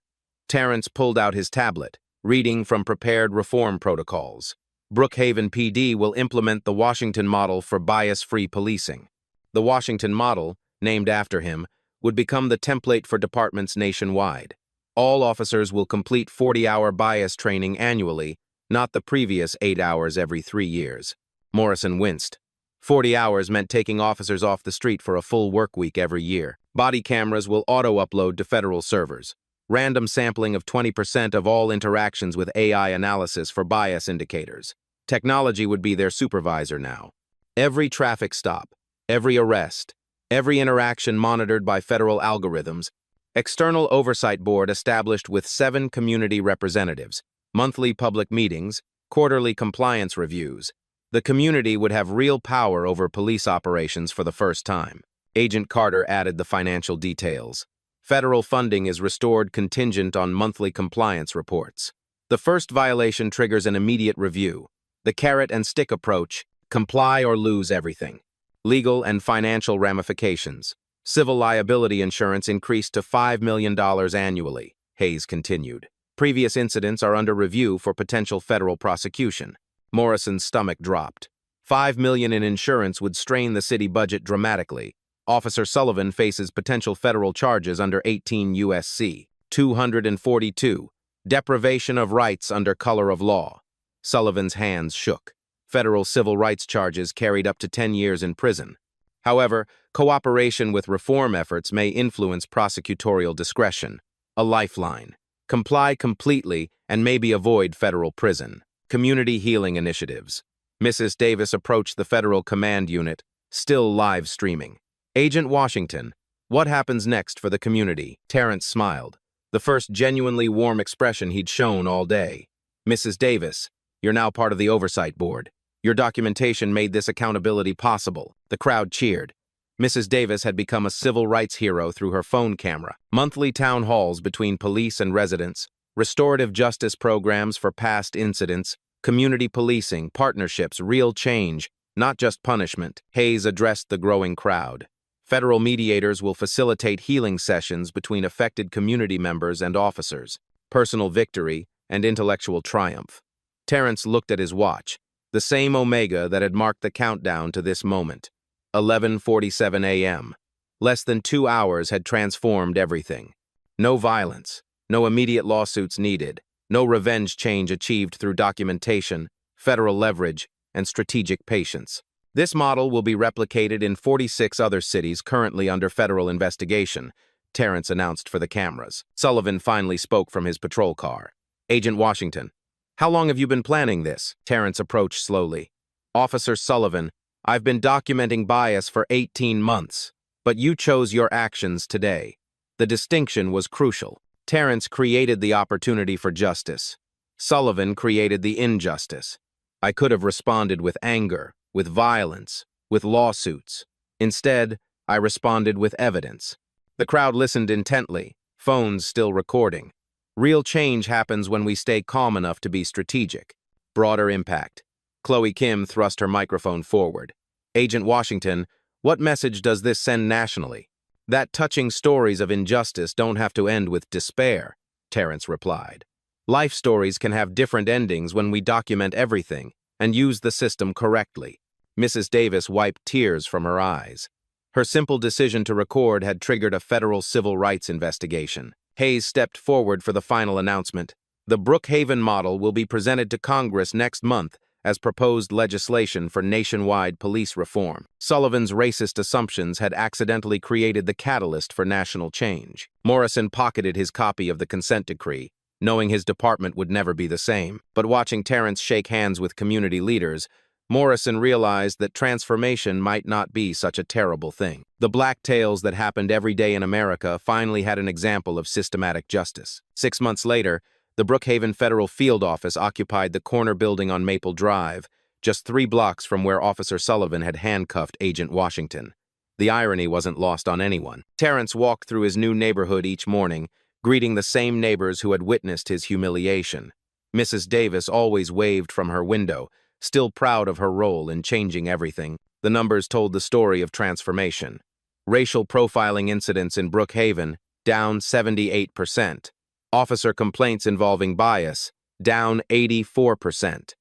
Terrence pulled out his tablet, reading from prepared reform protocols. Brookhaven PD will implement the Washington model for bias-free policing. The Washington model, named after him, would become the template for departments nationwide. All officers will complete 40-hour bias training annually, not the previous 8 hours every 3 years. Morrison winced. 40 hours meant taking officers off the street for a full work week every year. Body cameras will auto-upload to federal servers. Random sampling of 20% of all interactions with AI analysis for bias indicators. Technology would be their supervisor now. Every traffic stop, every arrest, every interaction monitored by federal algorithms. External oversight board established with 7 community representatives, monthly public meetings, quarterly compliance reviews. The community would have real power over police operations for the first time. Agent Carter added the financial details. Federal funding is restored contingent on monthly compliance reports. The first violation triggers an immediate review. The carrot and stick approach, comply or lose everything. Legal and financial ramifications. Civil liability insurance increased to $5 million annually, Hayes continued. Previous incidents are under review for potential federal prosecution. Morrison's stomach dropped. $5 million in insurance would strain the city budget dramatically. Officer Sullivan faces potential federal charges under 18 U.S.C. 242, deprivation of rights under color of law. Sullivan's hands shook. Federal civil rights charges carried up to 10 years in prison. However, cooperation with reform efforts may influence prosecutorial discretion. A lifeline. Comply completely and maybe avoid federal prison. Community healing initiatives. Mrs. Davis approached the federal command unit, still live streaming. Agent Washington, what happens next for the community? Terrence smiled, the first genuinely warm expression he'd shown all day. Mrs. Davis, you're now part of the oversight board. Your documentation made this accountability possible. The crowd cheered. Mrs. Davis had become a civil rights hero through her phone camera. Monthly town halls between police and residents, restorative justice programs for past incidents, community policing, partnerships, real change, not just punishment. Hayes addressed the growing crowd. Federal mediators will facilitate healing sessions between affected community members and officers, personal victory and intellectual triumph. Terrence looked at his watch, the same omega that had marked the countdown to this moment. 11:47 a.m. Less than 2 hours had transformed everything. No violence, no immediate lawsuits needed, no revenge change achieved through documentation, federal leverage, and strategic patience. This model will be replicated in 46 other cities currently under federal investigation, Terrence announced for the cameras. Sullivan finally spoke from his patrol car. Agent Washington, how long have you been planning this? Terrence approached slowly. Officer Sullivan, I've been documenting bias for 18 months, but you chose your actions today. The distinction was crucial. Terrence created the opportunity for justice. Sullivan created the injustice. I could have responded with anger, with violence, with lawsuits. Instead, I responded with evidence. The crowd listened intently, phones still recording. Real change happens when we stay calm enough to be strategic. Broader impact. Chloe Kim thrust her microphone forward. Agent Washington, what message does this send nationally? That touching stories of injustice don't have to end with despair, Terrence replied. Life stories can have different endings when we document everything and use the system correctly. Mrs. Davis wiped tears from her eyes. Her simple decision to record had triggered a federal civil rights investigation. Hayes stepped forward for the final announcement. The Brookhaven model will be presented to Congress next month as proposed legislation for nationwide police reform. Sullivan's racist assumptions had accidentally created the catalyst for national change. Morrison pocketed his copy of the consent decree, knowing his department would never be the same. But watching Terrence shake hands with community leaders, Morrison realized that transformation might not be such a terrible thing. The black tales that happened every day in America finally had an example of systematic justice. 6 months later, the Brookhaven Federal Field Office occupied the corner building on Maple Drive, just 3 blocks from where Officer Sullivan had handcuffed Agent Washington. The irony wasn't lost on anyone. Terrence walked through his new neighborhood each morning, greeting the same neighbors who had witnessed his humiliation. Mrs. Davis always waved from her window, still proud of her role in changing everything. The numbers told the story of transformation. Racial profiling incidents in Brookhaven, down 78%. Officer complaints involving bias, down 84%.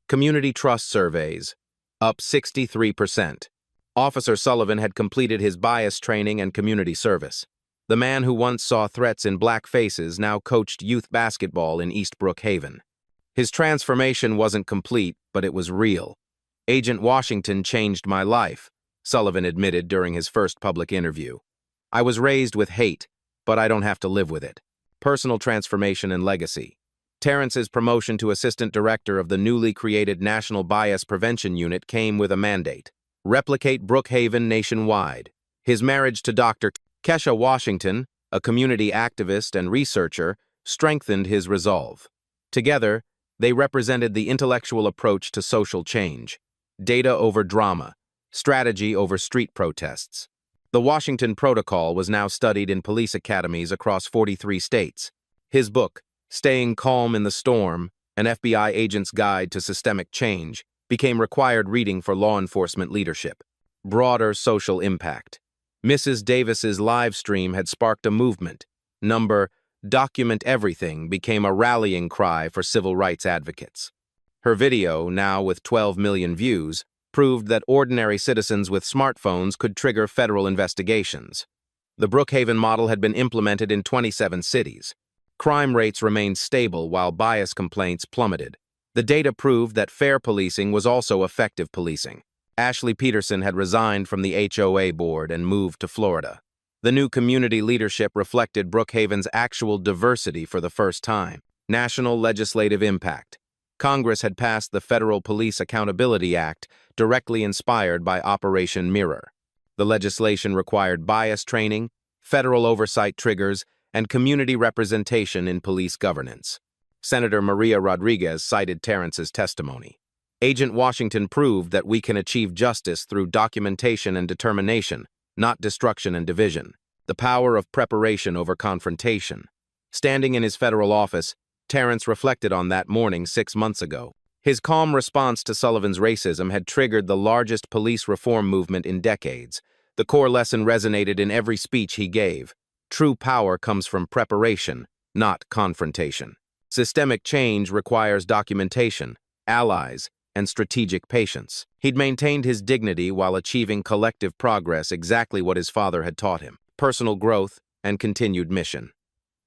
Community trust surveys, up 63%. Officer Sullivan had completed his bias training and community service. The man who once saw threats in black faces now coached youth basketball in East Brookhaven. His transformation wasn't complete, but it was real. Agent Washington changed my life, Sullivan admitted during his first public interview. I was raised with hate, but I don't have to live with it. Personal transformation and legacy. Terrence's promotion to assistant director of the newly created National Bias Prevention Unit came with a mandate: replicate Brookhaven nationwide. His marriage to Dr. Kesha Washington, a community activist and researcher, strengthened his resolve. Together, they represented the intellectual approach to social change: data over drama, strategy over street protests. The Washington Protocol was now studied in police academies across 43 states. His book, Staying Calm in the Storm, an FBI agent's guide to systemic change, became required reading for law enforcement leadership. Broader social impact. Mrs. Davis's live stream had sparked a movement. Document Everything became a rallying cry for civil rights advocates. Her video, now with 12 million views, proved that ordinary citizens with smartphones could trigger federal investigations. The Brookhaven model had been implemented in 27 cities. Crime rates remained stable while bias complaints plummeted. The data proved that fair policing was also effective policing. Ashley Peterson had resigned from the HOA board and moved to Florida. The new community leadership reflected Brookhaven's actual diversity for the first time. National legislative impact. Congress had passed the Federal Police Accountability Act, directly inspired by Operation Mirror. The legislation required bias training, federal oversight triggers, and community representation in police governance. Senator Maria Rodriguez cited Terrence's testimony. Agent Washington proved that we can achieve justice through documentation and determination, not destruction and division. The power of preparation over confrontation. Standing in his federal office, Terrence reflected on that morning 6 months ago. His calm response to Sullivan's racism had triggered the largest police reform movement in decades. The core lesson resonated in every speech he gave. True power comes from preparation, not confrontation. Systemic change requires documentation, allies, and strategic patience. He'd maintained his dignity while achieving collective progress, exactly what his father had taught him: personal growth and continued mission.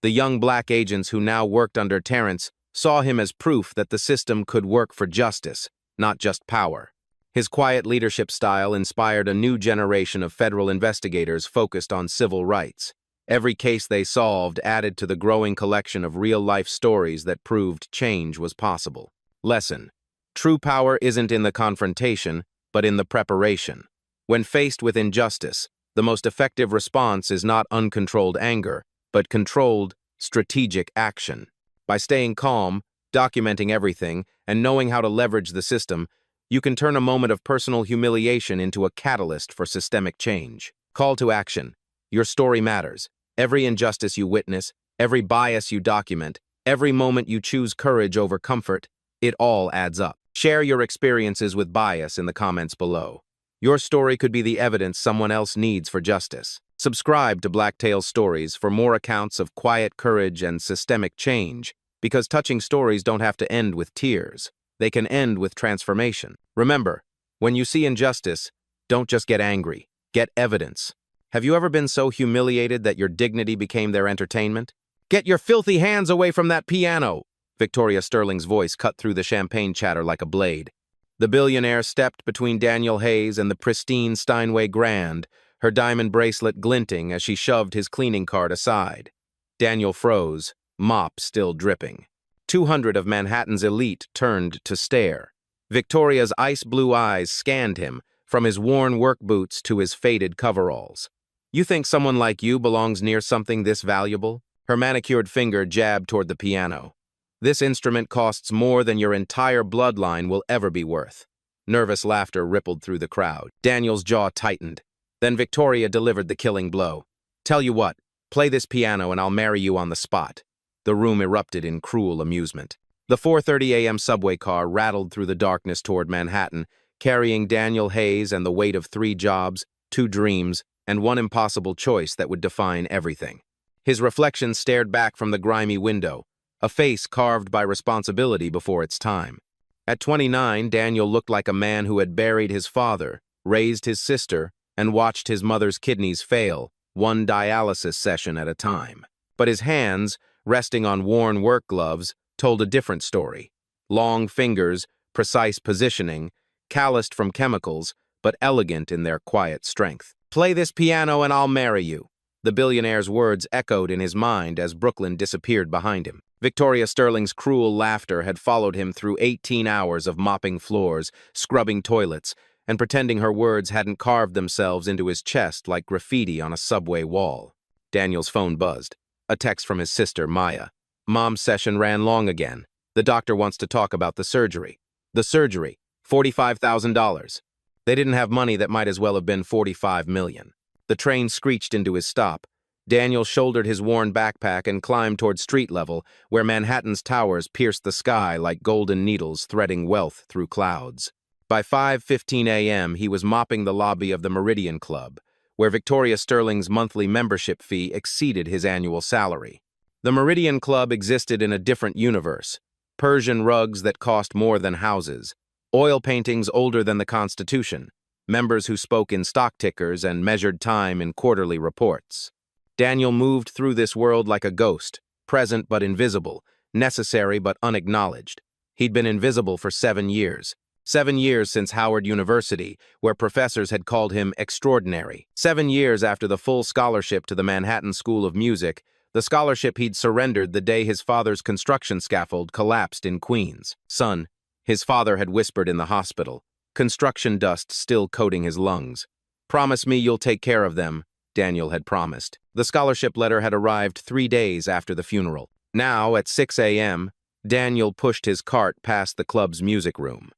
The young black agents who now worked under Terrence saw him as proof that the system could work for justice, not just power. His quiet leadership style inspired a new generation of federal investigators focused on civil rights. Every case they solved added to the growing collection of real-life stories that proved change was possible. Lesson: true power isn't in the confrontation, but in the preparation. When faced with injustice, The most effective response is not uncontrolled anger, but controlled, strategic action. By staying calm, documenting everything, and knowing how to leverage the system, you can turn a moment of personal humiliation into a catalyst for systemic change. Call to action. Your story matters. Every injustice you witness, every bias you document, every moment you choose courage over comfort, it all adds up. Share your experiences with bias in the comments below. Your story could be the evidence someone else needs for justice. Subscribe to Blacktail Stories for more accounts of quiet courage and systemic change, because touching stories don't have to end with tears. They can end with transformation. Remember, when you see injustice, don't just get angry. Get evidence. Have you ever been so humiliated that your dignity became their entertainment? Get your filthy hands away from that piano! Victoria Sterling's voice cut through the champagne chatter like a blade. The billionaire stepped between Daniel Hayes and the pristine Steinway Grand, her diamond bracelet glinting as she shoved his cleaning cart aside. Daniel froze, mop still dripping. 200 of Manhattan's elite turned to stare. Victoria's ice-blue eyes scanned him, from his worn work boots to his faded coveralls. You think someone like you belongs near something this valuable? Her manicured finger jabbed toward the piano. This instrument costs more than your entire bloodline will ever be worth. Nervous laughter rippled through the crowd. Daniel's jaw tightened. Then Victoria delivered the killing blow. Tell you what, play this piano and I'll marry you on the spot. The room erupted in cruel amusement. The 4:30 a.m. subway car rattled through the darkness toward Manhattan, carrying Daniel Hayes and the weight of 3 jobs, 2 dreams, and 1 impossible choice that would define everything. His reflection stared back from the grimy window, a face carved by responsibility before its time. At 29, Daniel looked like a man who had buried his father, raised his sister, and watched his mother's kidneys fail, 1 dialysis session at a time. But his hands, resting on worn work gloves, told a different story. Long fingers, precise positioning, calloused from chemicals, but elegant in their quiet strength. Play this piano and I'll marry you. The billionaire's words echoed in his mind as Brooklyn disappeared behind him. Victoria Sterling's cruel laughter had followed him through 18 hours of mopping floors, scrubbing toilets, and pretending her words hadn't carved themselves into his chest like graffiti on a subway wall. Daniel's phone buzzed. A text from his sister, Maya. Mom's session ran long again. The doctor wants to talk about the surgery. The surgery, $45,000. They didn't have money that might as well have been $45 million. The train screeched into his stop. Daniel shouldered his worn backpack and climbed toward street level, where Manhattan's towers pierced the sky like golden needles threading wealth through clouds. By 5:15 a.m., he was mopping the lobby of the Meridian Club, where Victoria Sterling's monthly membership fee exceeded his annual salary. The Meridian Club existed in a different universe. Persian rugs that cost more than houses, oil paintings older than the Constitution, members who spoke in stock tickers and measured time in quarterly reports. Daniel moved through this world like a ghost, present but invisible, necessary but unacknowledged. He'd been invisible for 7 years. 7 years since Howard University, where professors had called him extraordinary. 7 years after the full scholarship to the Manhattan School of Music, the scholarship he'd surrendered the day his father's construction scaffold collapsed in Queens. Son, his father had whispered in the hospital, construction dust still coating his lungs. Promise me you'll take care of them, Daniel had promised. The scholarship letter had arrived 3 days after the funeral. Now, at 6 a.m., Daniel pushed his cart past the club's music room.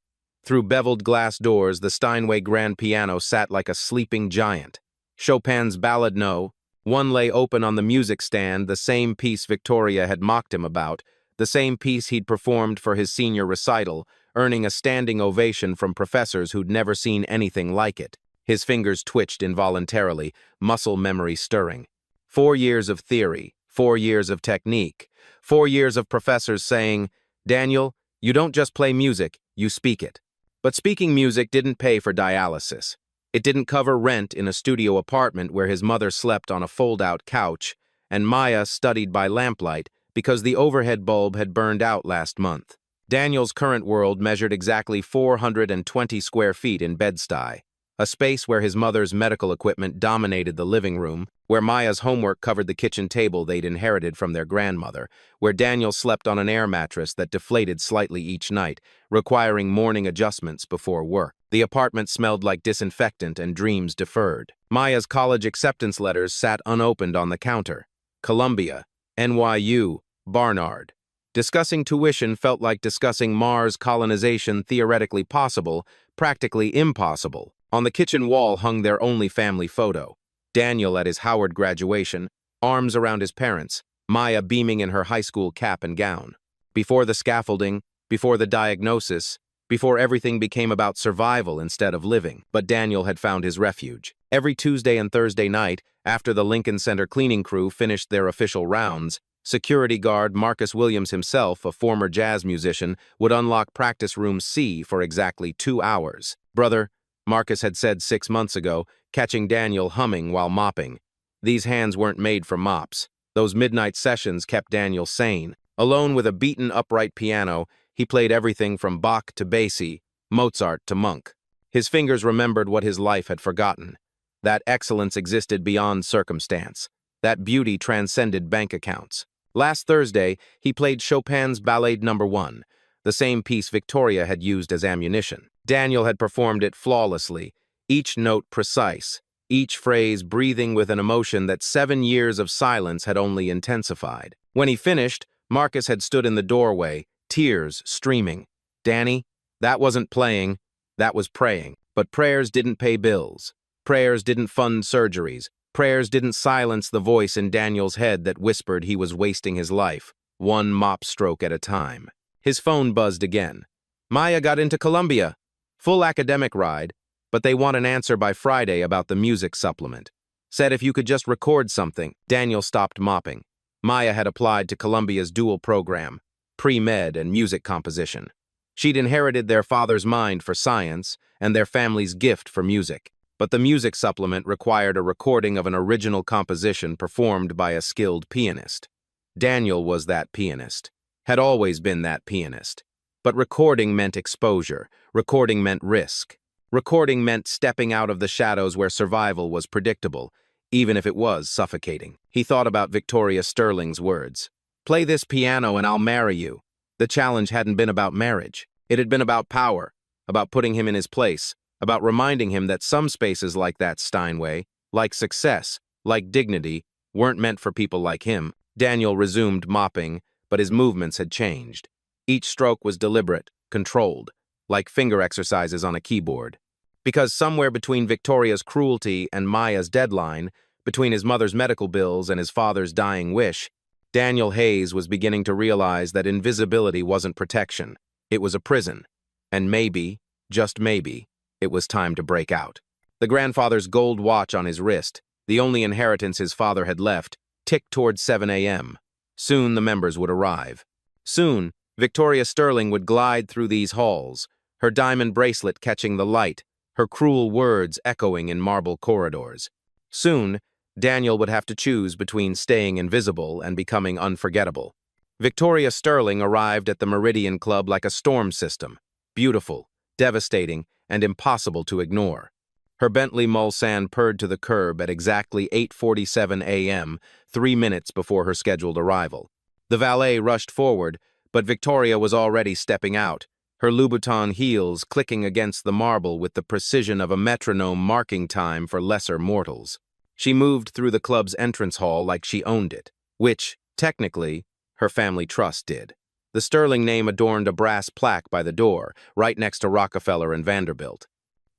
Through beveled glass doors, the Steinway grand piano sat like a sleeping giant. Chopin's Ballade No. 1 lay open on the music stand, the same piece Victoria had mocked him about, the same piece he'd performed for his senior recital, earning a standing ovation from professors who'd never seen anything like it. His fingers twitched involuntarily, muscle memory stirring. 4 years of theory, 4 years of technique, 4 years of professors saying, Daniel, you don't just play music, you speak it. But speaking music didn't pay for dialysis. It didn't cover rent in a studio apartment where his mother slept on a fold-out couch, and Maya studied by lamplight because the overhead bulb had burned out last month. Daniel's current world measured exactly 420 square feet in Bed-Stuy. a space where his mother's medical equipment dominated the living room, where Maya's homework covered the kitchen table they'd inherited from their grandmother, where Daniel slept on an air mattress that deflated slightly each night, requiring morning adjustments before work. The apartment smelled like disinfectant and dreams deferred. Maya's college acceptance letters sat unopened on the counter. Columbia, NYU, Barnard. Discussing tuition felt like discussing Mars colonization, theoretically possible, practically impossible. On the kitchen wall hung their only family photo. Daniel at his Howard graduation, arms around his parents, Maya beaming in her high school cap and gown. Before the scaffolding, before the diagnosis, before everything became about survival instead of living. But Daniel had found his refuge. Every Tuesday and Thursday night, after the Lincoln Center cleaning crew finished their official rounds, security guard Marcus Williams himself, a former jazz musician, would unlock practice room C for exactly 2 hours. "Brother," Marcus had said 6 months ago, catching Daniel humming while mopping. These hands weren't made for mops. Those midnight sessions kept Daniel sane. Alone with a beaten upright piano, he played everything from Bach to Basie, Mozart to Monk. His fingers remembered what his life had forgotten. That excellence existed beyond circumstance. That beauty transcended bank accounts. Last Thursday, he played Chopin's Ballade No. 1, the same piece Victoria had used as ammunition. Daniel had performed it flawlessly, each note precise, each phrase breathing with an emotion that 7 years of silence had only intensified. When he finished, Marcus had stood in the doorway, tears streaming. "Danny, that wasn't playing, that was praying." But prayers didn't pay bills. Prayers didn't fund surgeries. Prayers didn't silence the voice in Daniel's head that whispered he was wasting his life, one mop stroke at a time. His phone buzzed again. "Maya got into Columbia. Full academic ride, but they want an answer by Friday about the music supplement. Said if you could just record something." Daniel stopped mopping. Maya had applied to Columbia's dual program, pre-med and music composition. She'd inherited their father's mind for science and their family's gift for music. But the music supplement required a recording of an original composition performed by a skilled pianist. Daniel was that pianist, had always been that pianist. But recording meant exposure. Recording meant risk. Recording meant stepping out of the shadows where survival was predictable, even if it was suffocating. He thought about Victoria Sterling's words. "Play this piano and I'll marry you." The challenge hadn't been about marriage. It had been about power, about putting him in his place, about reminding him that some spaces like that Steinway, like success, like dignity, weren't meant for people like him. Daniel resumed mopping, but his movements had changed. Each stroke was deliberate, controlled, like finger exercises on a keyboard. Because somewhere between Victoria's cruelty and Maya's deadline, between his mother's medical bills and his father's dying wish, Daniel Hayes was beginning to realize that invisibility wasn't protection. It was a prison. And maybe, just maybe, it was time to break out. The grandfather's gold watch on his wrist, the only inheritance his father had left, ticked towards 7 a.m. Soon the members would arrive. Soon, Victoria Sterling would glide through these halls, her diamond bracelet catching the light, her cruel words echoing in marble corridors. Soon, Daniel would have to choose between staying invisible and becoming unforgettable. Victoria Sterling arrived at the Meridian Club like a storm system, beautiful, devastating, and impossible to ignore. Her Bentley Mulsanne purred to the curb at exactly 8:47 a.m., 3 minutes before her scheduled arrival. The valet rushed forward, but Victoria was already stepping out, her Louboutin heels clicking against the marble with the precision of a metronome marking time for lesser mortals. She moved through the club's entrance hall like she owned it, which, technically, her family trust did. The Sterling name adorned a brass plaque by the door, right next to Rockefeller and Vanderbilt.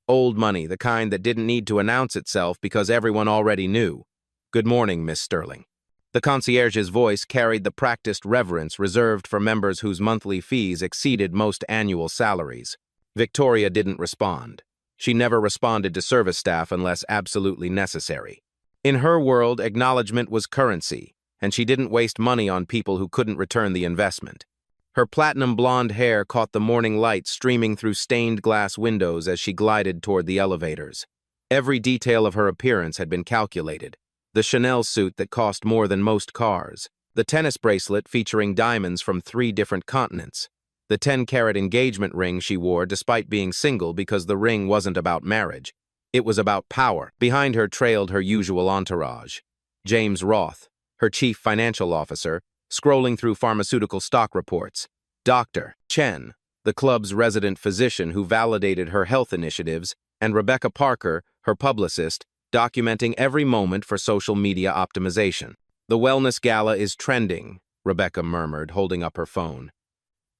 Old money, the kind that didn't need to announce itself because everyone already knew. "Good morning, Miss Sterling." The concierge's voice carried the practiced reverence reserved for members whose monthly fees exceeded most annual salaries. Victoria didn't respond. She never responded to service staff unless absolutely necessary. In her world, acknowledgement was currency, and she didn't waste money on people who couldn't return the investment. Her platinum blonde hair caught the morning light streaming through stained glass windows as she glided toward the elevators. Every detail of her appearance had been calculated. The Chanel suit that cost more than most cars, the tennis bracelet featuring diamonds from 3 different continents, the 10-carat engagement ring she wore despite being single because the ring wasn't about marriage. It was about power. Behind her trailed her usual entourage. James Roth, her chief financial officer, scrolling through pharmaceutical stock reports. Dr. Chen, the club's resident physician who validated her health initiatives, and Rebecca Parker, her publicist, documenting every moment for social media optimization. The wellness gala is trending, Rebecca murmured, holding up her phone.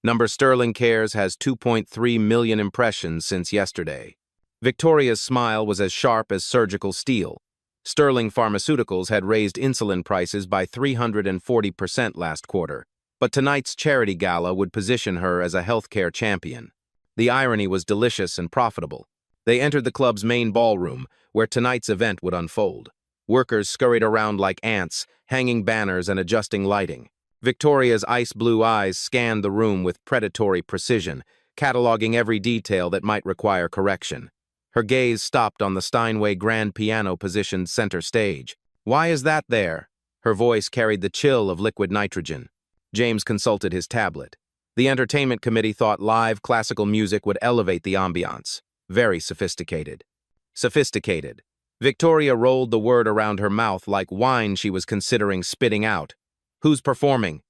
Number Sterling Cares has 2.3 million impressions since yesterday. Victoria's smile was as sharp as surgical steel. Sterling Pharmaceuticals had raised insulin prices by 340% last quarter, but tonight's charity gala would position her as a healthcare champion. The irony was delicious and profitable. They entered the club's main ballroom, where tonight's event would unfold. Workers scurried around like ants, hanging banners and adjusting lighting. Victoria's ice-blue eyes scanned the room with predatory precision, cataloging every detail that might require correction. Her gaze stopped on the Steinway grand piano positioned center stage. "Why is that there?" Her voice carried the chill of liquid nitrogen. James consulted his tablet. The entertainment committee thought live classical music would elevate the ambiance. Very sophisticated. Sophisticated. Victoria rolled the word around her mouth like wine she was considering spitting out. "Who's performing?"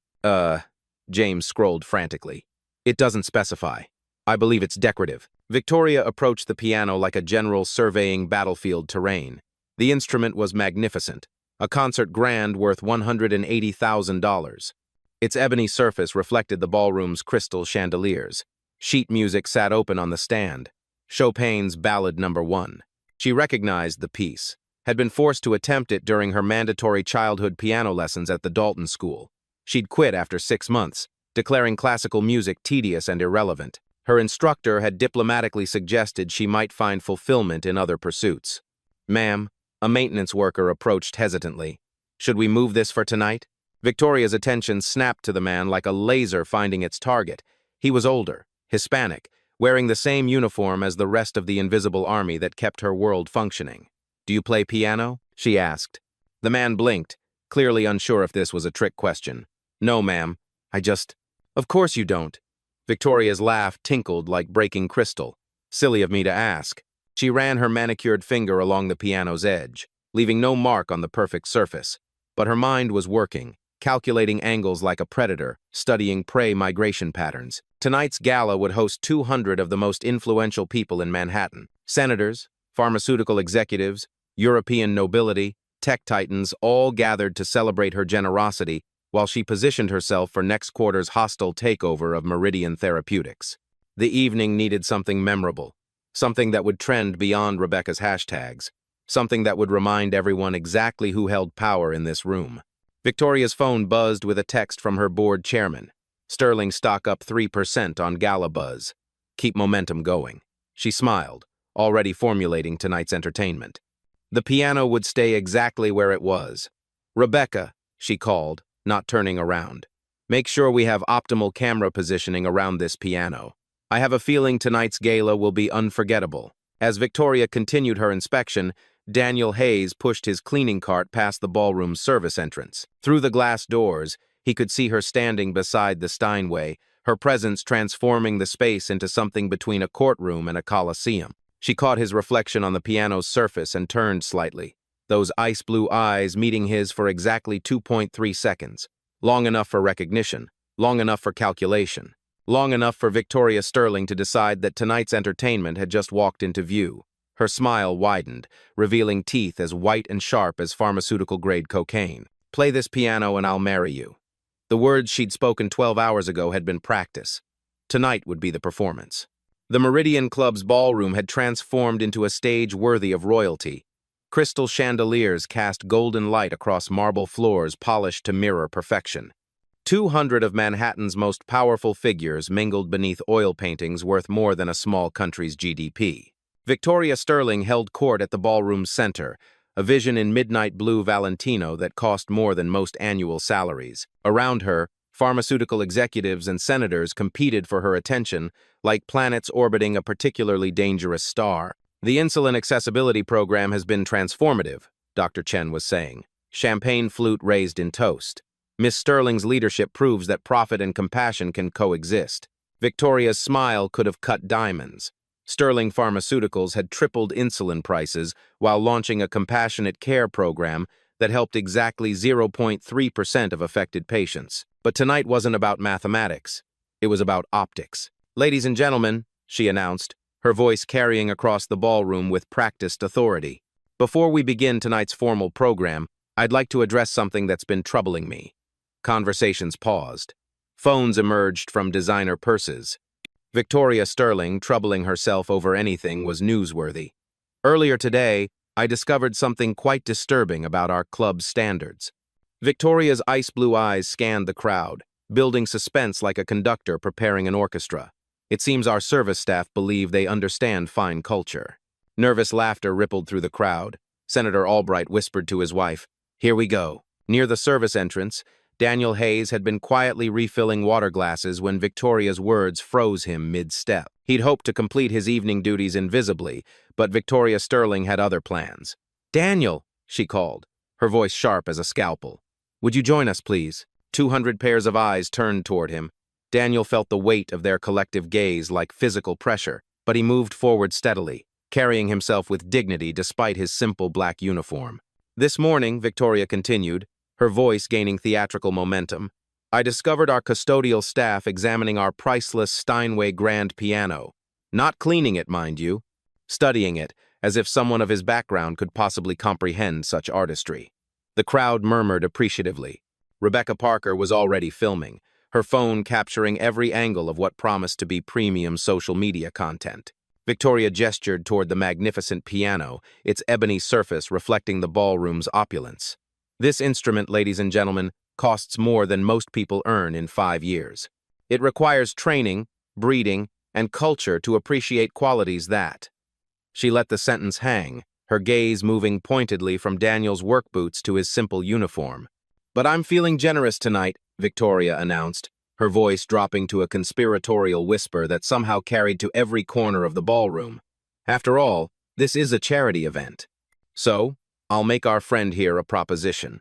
James scrolled frantically. "It doesn't specify. I believe it's decorative." Victoria approached the piano like a general surveying battlefield terrain. The instrument was magnificent, a concert grand worth $180,000. Its ebony surface reflected the ballroom's crystal chandeliers. Sheet music sat open on the stand. Chopin's Ballad No. 1. She recognized the piece, had been forced to attempt it during her mandatory childhood piano lessons at the Dalton School. She'd quit after 6 months, declaring classical music tedious and irrelevant. Her instructor had diplomatically suggested she might find fulfillment in other pursuits. "Ma'am," a maintenance worker approached hesitantly. "Should we move this for tonight?" Victoria's attention snapped to the man like a laser finding its target. He was older, Hispanic, wearing the same uniform as the rest of the invisible army that kept her world functioning. "Do you play piano?" she asked. The man blinked, clearly unsure if this was a trick question. "No, ma'am. Of course you don't." Victoria's laugh tinkled like breaking crystal. "Silly of me to ask." She ran her manicured finger along the piano's edge, leaving no mark on the perfect surface. But her mind was working, calculating angles like a predator, studying prey migration patterns. Tonight's gala would host 200 of the most influential people in Manhattan. Senators, pharmaceutical executives, European nobility, tech titans, all gathered to celebrate her generosity while she positioned herself for next quarter's hostile takeover of Meridian Therapeutics. The evening needed something memorable, something that would trend beyond Rebecca's hashtags, something that would remind everyone exactly who held power in this room. Victoria's phone buzzed with a text from her board chairman. "Sterling stock up 3% on Gala Buzz. Keep momentum going." She smiled, already formulating tonight's entertainment. The piano would stay exactly where it was. "Rebecca," she called, not turning around. "Make sure we have optimal camera positioning around this piano. I have a feeling tonight's gala will be unforgettable." As Victoria continued her inspection, Daniel Hayes pushed his cleaning cart past the ballroom's service entrance. Through the glass doors, he could see her standing beside the Steinway, her presence transforming the space into something between a courtroom and a coliseum. She caught his reflection on the piano's surface and turned slightly, those ice-blue eyes meeting his for exactly 2.3 seconds. Long enough for recognition, long enough for calculation, long enough for Victoria Sterling to decide that tonight's entertainment had just walked into view. Her smile widened, revealing teeth as white and sharp as pharmaceutical-grade cocaine. "Play this piano and I'll marry you." The words she'd spoken 12 hours ago had been practice. Tonight would be the performance. The Meridian Club's ballroom had transformed into a stage worthy of royalty. Crystal chandeliers cast golden light across marble floors polished to mirror perfection. 200 of Manhattan's most powerful figures mingled beneath oil paintings worth more than a small country's GDP. Victoria Sterling held court at the ballroom's center, a vision in midnight blue Valentino that cost more than most annual salaries. Around her, pharmaceutical executives and senators competed for her attention like planets orbiting a particularly dangerous star. "The insulin accessibility program has been transformative," Dr. Chen was saying. Champagne flute raised in toast. "Miss Sterling's leadership proves that profit and compassion can coexist." Victoria's smile could have cut diamonds. Sterling Pharmaceuticals had tripled insulin prices while launching a compassionate care program that helped exactly 0.3% of affected patients. But tonight wasn't about mathematics. It was about optics. "Ladies and gentlemen," she announced, her voice carrying across the ballroom with practiced authority. "Before we begin tonight's formal program, I'd like to address something that's been troubling me." Conversations paused. Phones emerged from designer purses. Victoria Sterling, troubling herself over anything, was newsworthy. "Earlier today, I discovered something quite disturbing about our club's standards." Victoria's ice-blue eyes scanned the crowd, building suspense like a conductor preparing an orchestra. "It seems our service staff believe they understand fine culture." Nervous laughter rippled through the crowd. Senator Albright whispered to his wife, "Here we go." Near the service entrance, Daniel Hayes had been quietly refilling water glasses when Victoria's words froze him mid-step. He'd hoped to complete his evening duties invisibly, but Victoria Sterling had other plans. "Daniel," she called, her voice sharp as a scalpel. "Would you join us, please?" 200 pairs of eyes turned toward him. Daniel felt the weight of their collective gaze like physical pressure, but he moved forward steadily, carrying himself with dignity despite his simple black uniform. "This morning," Victoria continued, her voice gaining theatrical momentum, "I discovered our custodial staff examining our priceless Steinway grand piano. Not cleaning it, mind you. Studying it, as if someone of his background could possibly comprehend such artistry." The crowd murmured appreciatively. Rebecca Parker was already filming, her phone capturing every angle of what promised to be premium social media content. Victoria gestured toward the magnificent piano, its ebony surface reflecting the ballroom's opulence. "This instrument, ladies and gentlemen, costs more than most people earn in 5 years. It requires training, breeding, and culture to appreciate qualities that—" She let the sentence hang, her gaze moving pointedly from Daniel's work boots to his simple uniform. "But I'm feeling generous tonight," Victoria announced, her voice dropping to a conspiratorial whisper that somehow carried to every corner of the ballroom. "After all, this is a charity event. So, I'll make our friend here a proposition."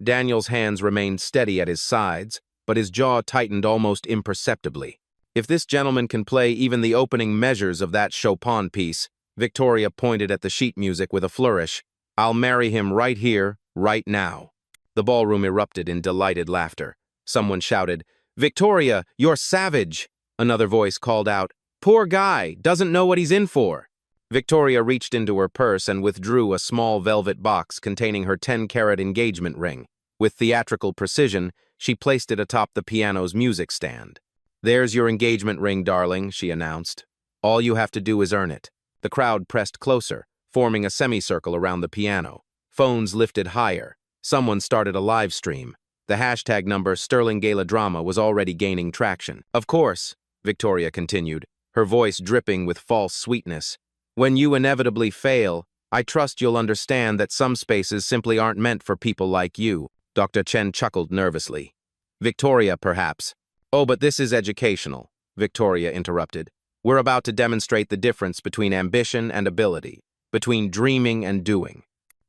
Daniel's hands remained steady at his sides, but his jaw tightened almost imperceptibly. "If this gentleman can play even the opening measures of that Chopin piece," Victoria pointed at the sheet music with a flourish, "I'll marry him right here, right now." The ballroom erupted in delighted laughter. Someone shouted, "Victoria, you're savage!" Another voice called out, "Poor guy, doesn't know what he's in for." Victoria reached into her purse and withdrew a small velvet box containing her 10-carat engagement ring. With theatrical precision, she placed it atop the piano's music stand. "There's your engagement ring, darling," she announced. "All you have to do is earn it." The crowd pressed closer, forming a semicircle around the piano. Phones lifted higher. Someone started a live stream. The hashtag number Sterling Gala Drama was already gaining traction. "Of course," Victoria continued, her voice dripping with false sweetness, "when you inevitably fail, I trust you'll understand that some spaces simply aren't meant for people like you." Dr. Chen chuckled nervously. "Victoria, perhaps." "Oh, but this is educational," Victoria interrupted. "We're about to demonstrate the difference between ambition and ability, between dreaming and doing."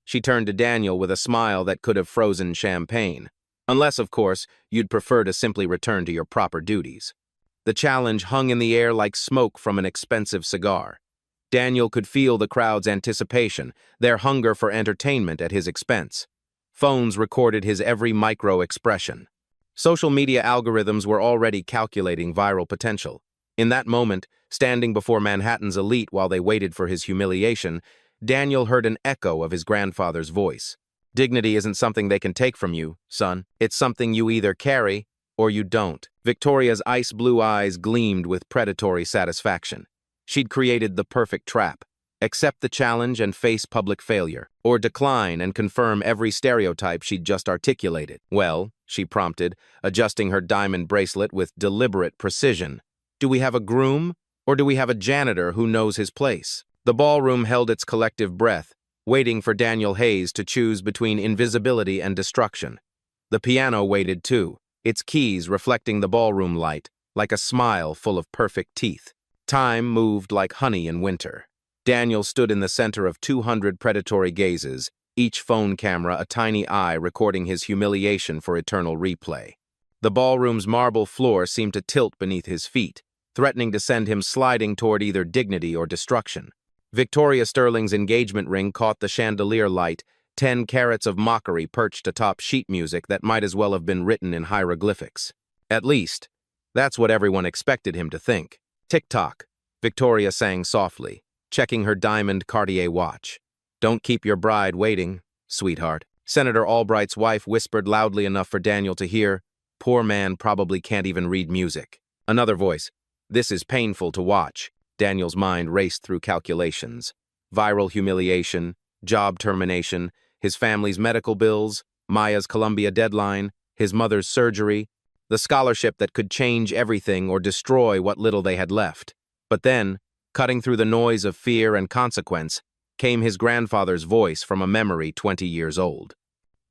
She turned to Daniel with a smile that could have frozen champagne. "Unless, of course, you'd prefer to simply return to your proper duties." The challenge hung in the air like smoke from an expensive cigar. Daniel could feel the crowd's anticipation, their hunger for entertainment at his expense. Phones recorded his every micro-expression. Social media algorithms were already calculating viral potential. In that moment, standing before Manhattan's elite while they waited for his humiliation, Daniel heard an echo of his grandfather's voice. "Dignity isn't something they can take from you, son. It's something you either carry or you don't." Victoria's ice-blue eyes gleamed with predatory satisfaction. She'd created the perfect trap. Accept the challenge and face public failure, or decline and confirm every stereotype she'd just articulated. "Well," she prompted, adjusting her diamond bracelet with deliberate precision, "do we have a groom, or do we have a janitor who knows his place?" The ballroom held its collective breath, waiting for Daniel Hayes to choose between invisibility and destruction. The piano waited too, its keys reflecting the ballroom light, like a smile full of perfect teeth. Time moved like honey in winter. Daniel stood in the center of 200 predatory gazes, each phone camera a tiny eye recording his humiliation for eternal replay. The ballroom's marble floor seemed to tilt beneath his feet, threatening to send him sliding toward either dignity or destruction. Victoria Sterling's engagement ring caught the chandelier light, 10 carats of mockery perched atop sheet music that might as well have been written in hieroglyphics. At least, that's what everyone expected him to think. Tick-tock, Victoria sang softly, checking her diamond Cartier watch. "Don't keep your bride waiting, sweetheart." Senator Albright's wife whispered loudly enough for Daniel to hear. "Poor man probably can't even read music." Another voice. "This is painful to watch." Daniel's mind raced through calculations. Viral humiliation, job termination, his family's medical bills, Maya's Columbia deadline, his mother's surgery, the scholarship that could change everything or destroy what little they had left. But then, cutting through the noise of fear and consequence, came his grandfather's voice from a memory 20 years old.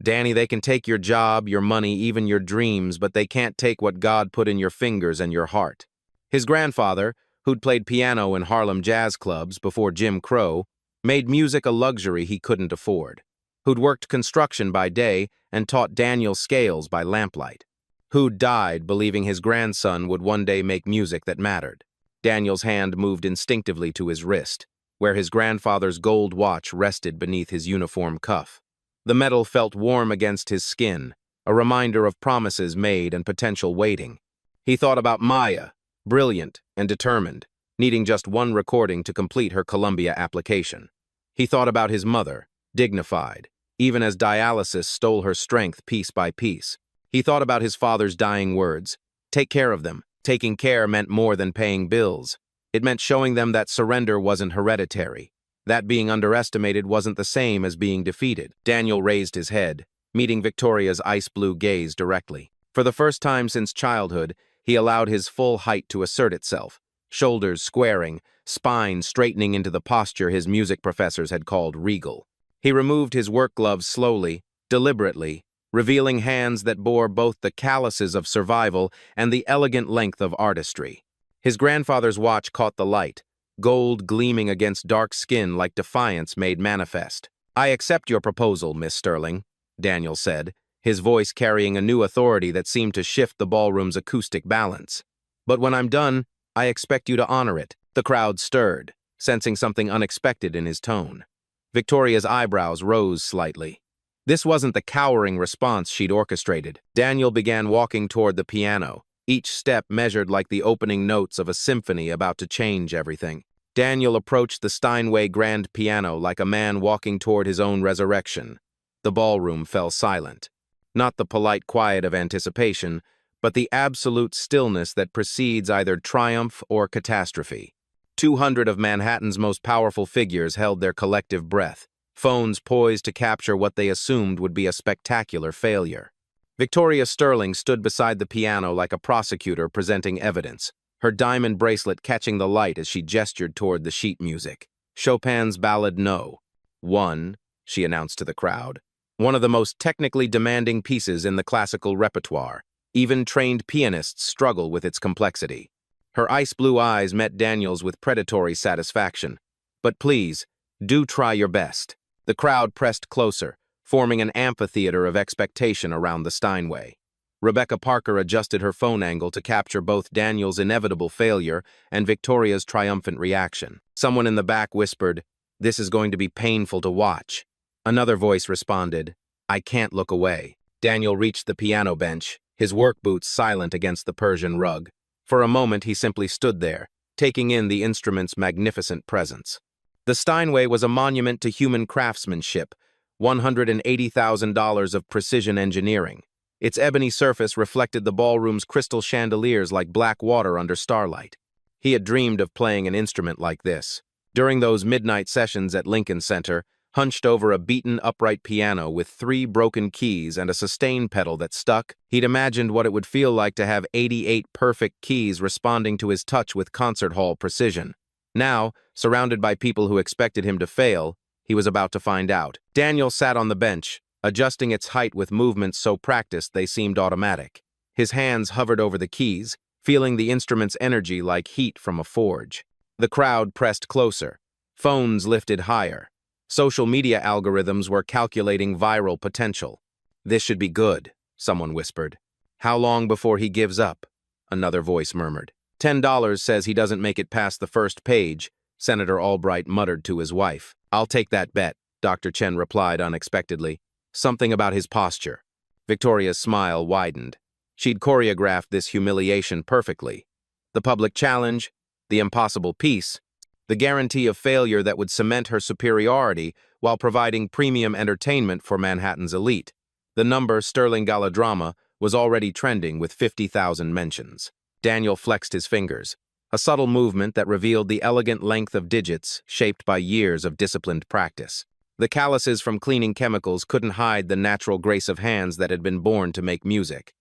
"Danny, they can take your job, your money, even your dreams, but they can't take what God put in your fingers and your heart." His grandfather, who'd played piano in Harlem jazz clubs before Jim Crow, made music a luxury he couldn't afford. Who'd worked construction by day and taught Daniel scales by lamplight. Who'd died believing his grandson would one day make music that mattered. Daniel's hand moved instinctively to his wrist, where his grandfather's gold watch rested beneath his uniform cuff. The metal felt warm against his skin, a reminder of promises made and potential waiting. He thought about Maya, brilliant and determined, needing just one recording to complete her Columbia application. He thought about his mother, dignified, even as dialysis stole her strength piece by piece. He thought about his father's dying words. Take care of them. Taking care meant more than paying bills. It meant showing them that surrender wasn't hereditary. That being underestimated wasn't the same as being defeated. Daniel raised his head, meeting Victoria's ice-blue gaze directly. For the first time since childhood, he allowed his full height to assert itself, shoulders squaring, spine straightening into the posture his music professors had called regal. He removed his work gloves slowly, deliberately, revealing hands that bore both the calluses of survival and the elegant length of artistry. His grandfather's watch caught the light, gold gleaming against dark skin like defiance made manifest. "I accept your proposal, Miss Sterling," Daniel said, his voice carrying a new authority that seemed to shift the ballroom's acoustic balance. "But when I'm done, I expect you to honor it." The crowd stirred, sensing something unexpected in his tone. Victoria's eyebrows rose slightly. This wasn't the cowering response she'd orchestrated. Daniel began walking toward the piano, each step measured like the opening notes of a symphony about to change everything. Daniel approached the Steinway grand piano like a man walking toward his own resurrection. The ballroom fell silent. Not the polite quiet of anticipation, but the absolute stillness that precedes either triumph or catastrophe. 200 of Manhattan's most powerful figures held their collective breath, phones poised to capture what they assumed would be a spectacular failure. Victoria Sterling stood beside the piano like a prosecutor presenting evidence, her diamond bracelet catching the light as she gestured toward the sheet music. "Chopin's Ballad No. 1," she announced to the crowd. "One of the most technically demanding pieces in the classical repertoire. Even trained pianists struggle with its complexity." Her ice-blue eyes met Daniel's with predatory satisfaction. "But please, do try your best." The crowd pressed closer, forming an amphitheater of expectation around the Steinway. Rebecca Parker adjusted her phone angle to capture both Daniel's inevitable failure and Victoria's triumphant reaction. Someone in the back whispered, "This is going to be painful to watch." Another voice responded, "I can't look away." Daniel reached the piano bench, his work boots silent against the Persian rug. For a moment, he simply stood there, taking in the instrument's magnificent presence. The Steinway was a monument to human craftsmanship, $180,000 of precision engineering. Its ebony surface reflected the ballroom's crystal chandeliers like black water under starlight. He had dreamed of playing an instrument like this. During those midnight sessions at Lincoln Center, hunched over a beaten upright piano with 3 broken keys and a sustain pedal that stuck, he'd imagined what it would feel like to have 88 perfect keys responding to his touch with concert hall precision. Now, surrounded by people who expected him to fail, he was about to find out. Daniel sat on the bench, adjusting its height with movements so practiced they seemed automatic. His hands hovered over the keys, feeling the instrument's energy like heat from a forge. The crowd pressed closer. Phones lifted higher. Social media algorithms were calculating viral potential. "This should be good," someone whispered. "How long before he gives up?" Another voice murmured. $10 says he doesn't make it past the first page, Senator Albright muttered to his wife. I'll take that bet, Dr. Chen replied unexpectedly. Something about his posture. Victoria's smile widened. She'd choreographed this humiliation perfectly. The public challenge, the impossible piece, the guarantee of failure that would cement her superiority while providing premium entertainment for Manhattan's elite. The number, Sterling Gala Drama, was already trending with 50,000 mentions. Daniel flexed his fingers, a subtle movement that revealed the elegant length of digits shaped by years of disciplined practice. The calluses from cleaning chemicals couldn't hide the natural grace of hands that had been born to make music.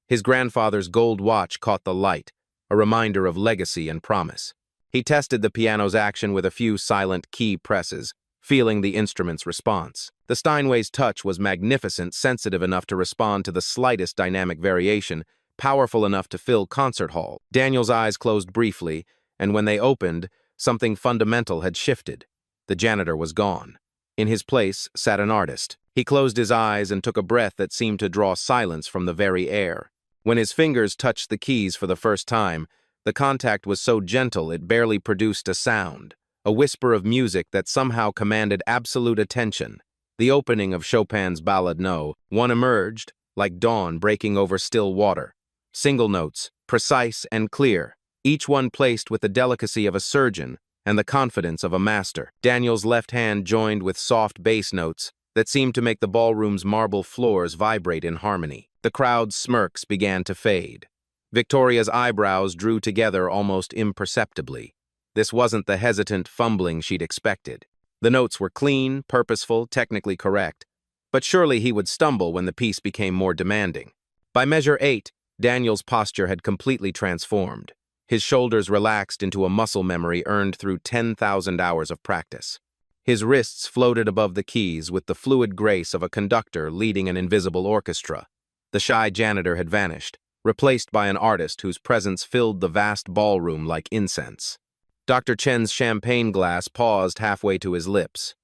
His grandfather's gold watch caught the light, a reminder of legacy and promise. He tested the piano's action with a few silent key presses, feeling the instrument's response. The Steinway's touch was magnificent, sensitive enough to respond to the slightest dynamic variation, powerful enough to fill concert hall. Daniel's eyes closed briefly, and when they opened, something fundamental had shifted. The janitor was gone. In his place sat an artist. He closed his eyes and took a breath that seemed to draw silence from the very air. When his fingers touched the keys for the first time, the contact was so gentle it barely produced a sound, a whisper of music that somehow commanded absolute attention. The opening of Chopin's Ballade No. 1 emerged, like dawn breaking over still water. Single notes, precise and clear, each one placed with the delicacy of a surgeon and the confidence of a master. Daniel's left hand joined with soft bass notes that seemed to make the ballroom's marble floors vibrate in harmony. The crowd's smirks began to fade. Victoria's eyebrows drew together almost imperceptibly. This wasn't the hesitant fumbling she'd expected. The notes were clean, purposeful, technically correct, but surely he would stumble when the piece became more demanding. By measure 8, Daniel's posture had completely transformed. His shoulders relaxed into a muscle memory earned through 10,000 hours of practice. His wrists floated above the keys with the fluid grace of a conductor leading an invisible orchestra. The shy janitor had vanished, replaced by an artist whose presence filled the vast ballroom like incense. Dr. Chen's champagne glass paused halfway to his lips.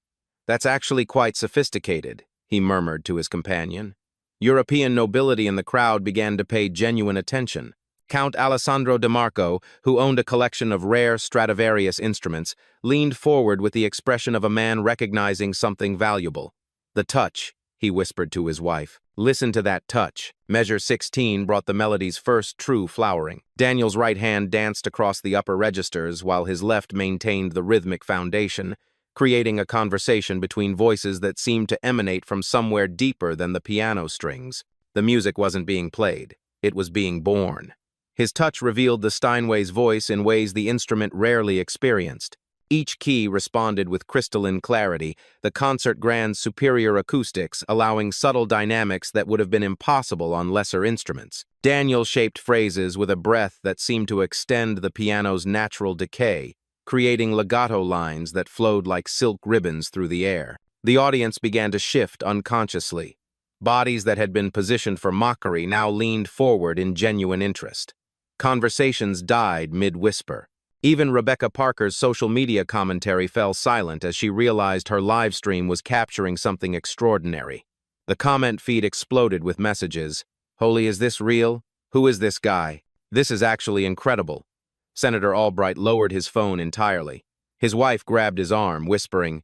"That's actually quite sophisticated," he murmured to his companion. European nobility in the crowd began to pay genuine attention. Count Alessandro de Marco, who owned a collection of rare Stradivarius instruments, leaned forward with the expression of a man recognizing something valuable. "The touch," he whispered to his wife. "Listen to that touch." Measure 16 brought the melody's first true flowering. Daniel's right hand danced across the upper registers while his left maintained the rhythmic foundation, creating a conversation between voices that seemed to emanate from somewhere deeper than the piano strings. The music wasn't being played. It was being born. His touch revealed the Steinway's voice in ways the instrument rarely experienced. Each key responded with crystalline clarity, the concert grand's superior acoustics allowing subtle dynamics that would have been impossible on lesser instruments. Daniel shaped phrases with a breath that seemed to extend the piano's natural decay, creating legato lines that flowed like silk ribbons through the air. The audience began to shift unconsciously. Bodies that had been positioned for mockery now leaned forward in genuine interest. Conversations died mid-whisper. Even Rebecca Parker's social media commentary fell silent as she realized her live stream was capturing something extraordinary. The comment feed exploded with messages. "Holy, is this real? Who is this guy? This is actually incredible." Senator Albright lowered his phone entirely. His wife grabbed his arm, whispering,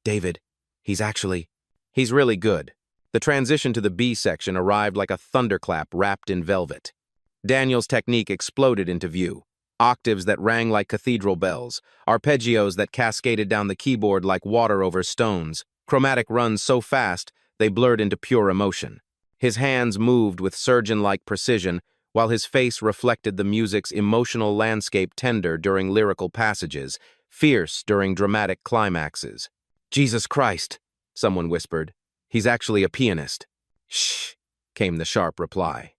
"David, he's really good." The transition to the B section arrived like a thunderclap wrapped in velvet. Daniel's technique exploded into view. Octaves that rang like cathedral bells, arpeggios that cascaded down the keyboard like water over stones, chromatic runs so fast they blurred into pure emotion. His hands moved with surgeon-like precision, while his face reflected the music's emotional landscape, tender during lyrical passages, fierce during dramatic climaxes. "Jesus Christ," someone whispered. "He's actually a pianist." "Shh," came the sharp reply.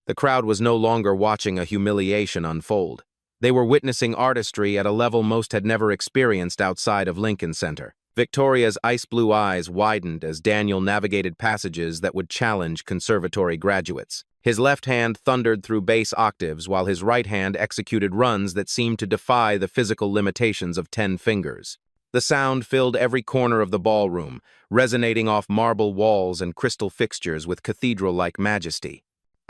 The crowd was no longer watching a humiliation unfold. They were witnessing artistry at a level most had never experienced outside of Lincoln Center. Victoria's ice-blue eyes widened as Daniel navigated passages that would challenge conservatory graduates. His left hand thundered through bass octaves while his right hand executed runs that seemed to defy the physical limitations of 10 fingers. The sound filled every corner of the ballroom, resonating off marble walls and crystal fixtures with cathedral-like majesty.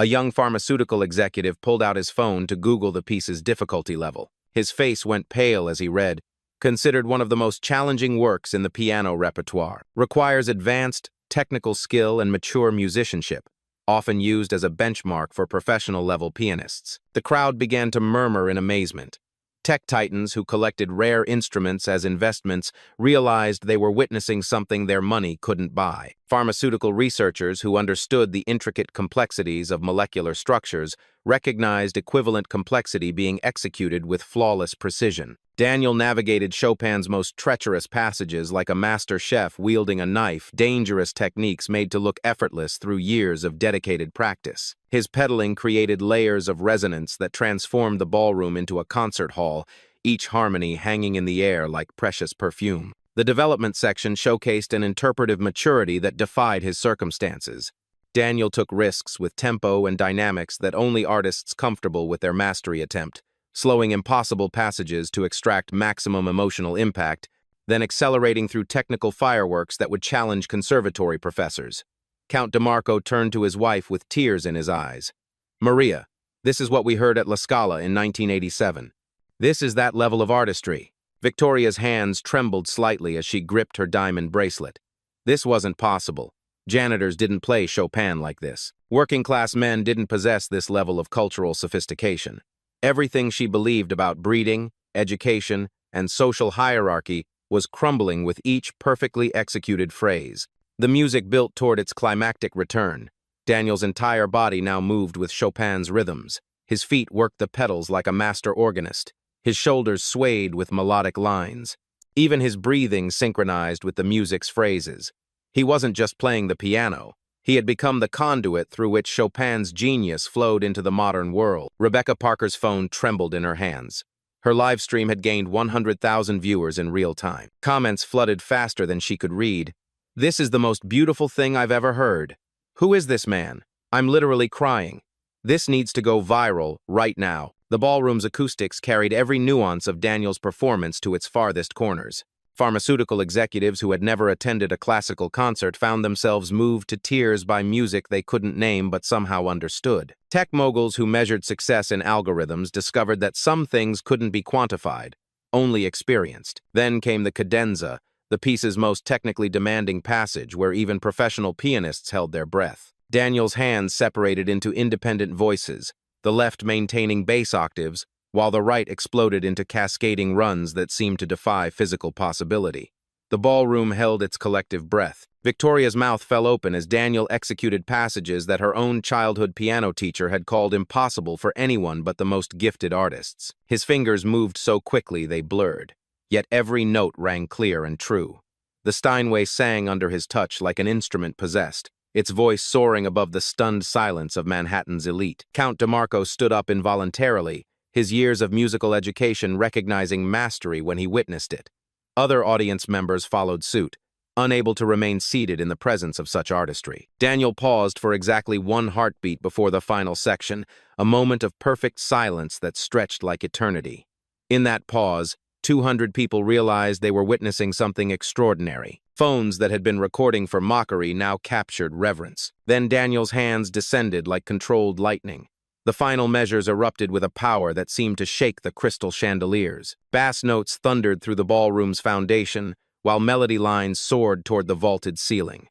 A young pharmaceutical executive pulled out his phone to Google the piece's difficulty level. His face went pale as he read, "Considered one of the most challenging works in the piano repertoire. Requires advanced technical skill and mature musicianship, often used as a benchmark for professional-level pianists." The crowd began to murmur in amazement. Tech titans who collected rare instruments as investments realized they were witnessing something their money couldn't buy. Pharmaceutical researchers who understood the intricate complexities of molecular structures recognized equivalent complexity being executed with flawless precision. Daniel navigated Chopin's most treacherous passages like a master chef wielding a knife, dangerous techniques made to look effortless through years of dedicated practice. His pedaling created layers of resonance that transformed the ballroom into a concert hall, each harmony hanging in the air like precious perfume. The development section showcased an interpretive maturity that defied his circumstances. Daniel took risks with tempo and dynamics that only artists comfortable with their mastery attempt, slowing impossible passages to extract maximum emotional impact, then accelerating through technical fireworks that would challenge conservatory professors. Count DeMarco turned to his wife with tears in his eyes. "Maria, this is what we heard at La Scala in 1987. This is that level of artistry." Victoria's hands trembled slightly as she gripped her diamond bracelet. This wasn't possible. Janitors didn't play Chopin like this. Working-class men didn't possess this level of cultural sophistication. Everything she believed about breeding, education, and social hierarchy was crumbling with each perfectly executed phrase. The music built toward its climactic return. Daniel's entire body now moved with Chopin's rhythms. His feet worked the pedals like a master organist. His shoulders swayed with melodic lines. Even his breathing synchronized with the music's phrases. He wasn't just playing the piano. He had become the conduit through which Chopin's genius flowed into the modern world. Rebecca Parker's phone trembled in her hands. Her live stream had gained 100,000 viewers in real time. Comments flooded faster than she could read. "This is the most beautiful thing I've ever heard. Who is this man? I'm literally crying. This needs to go viral right now." The ballroom's acoustics carried every nuance of Daniel's performance to its farthest corners. Pharmaceutical executives who had never attended a classical concert found themselves moved to tears by music they couldn't name but somehow understood. Tech moguls who measured success in algorithms discovered that some things couldn't be quantified, only experienced. Then came the cadenza, the piece's most technically demanding passage where even professional pianists held their breath. Daniel's hands separated into independent voices, the left maintaining bass octaves, while the right exploded into cascading runs that seemed to defy physical possibility. The ballroom held its collective breath. Victoria's mouth fell open as Daniel executed passages that her own childhood piano teacher had called impossible for anyone but the most gifted artists. His fingers moved so quickly they blurred, yet every note rang clear and true. The Steinway sang under his touch like an instrument possessed, its voice soaring above the stunned silence of Manhattan's elite. Count DeMarco stood up involuntarily, his years of musical education recognizing mastery when he witnessed it. Other audience members followed suit, unable to remain seated in the presence of such artistry. Daniel paused for exactly one heartbeat before the final section, a moment of perfect silence that stretched like eternity. In that pause, 200 people realized they were witnessing something extraordinary. Phones that had been recording for mockery now captured reverence. Then Daniel's hands descended like controlled lightning. The final measures erupted with a power that seemed to shake the crystal chandeliers. Bass notes thundered through the ballroom's foundation, while melody lines soared toward the vaulted ceiling.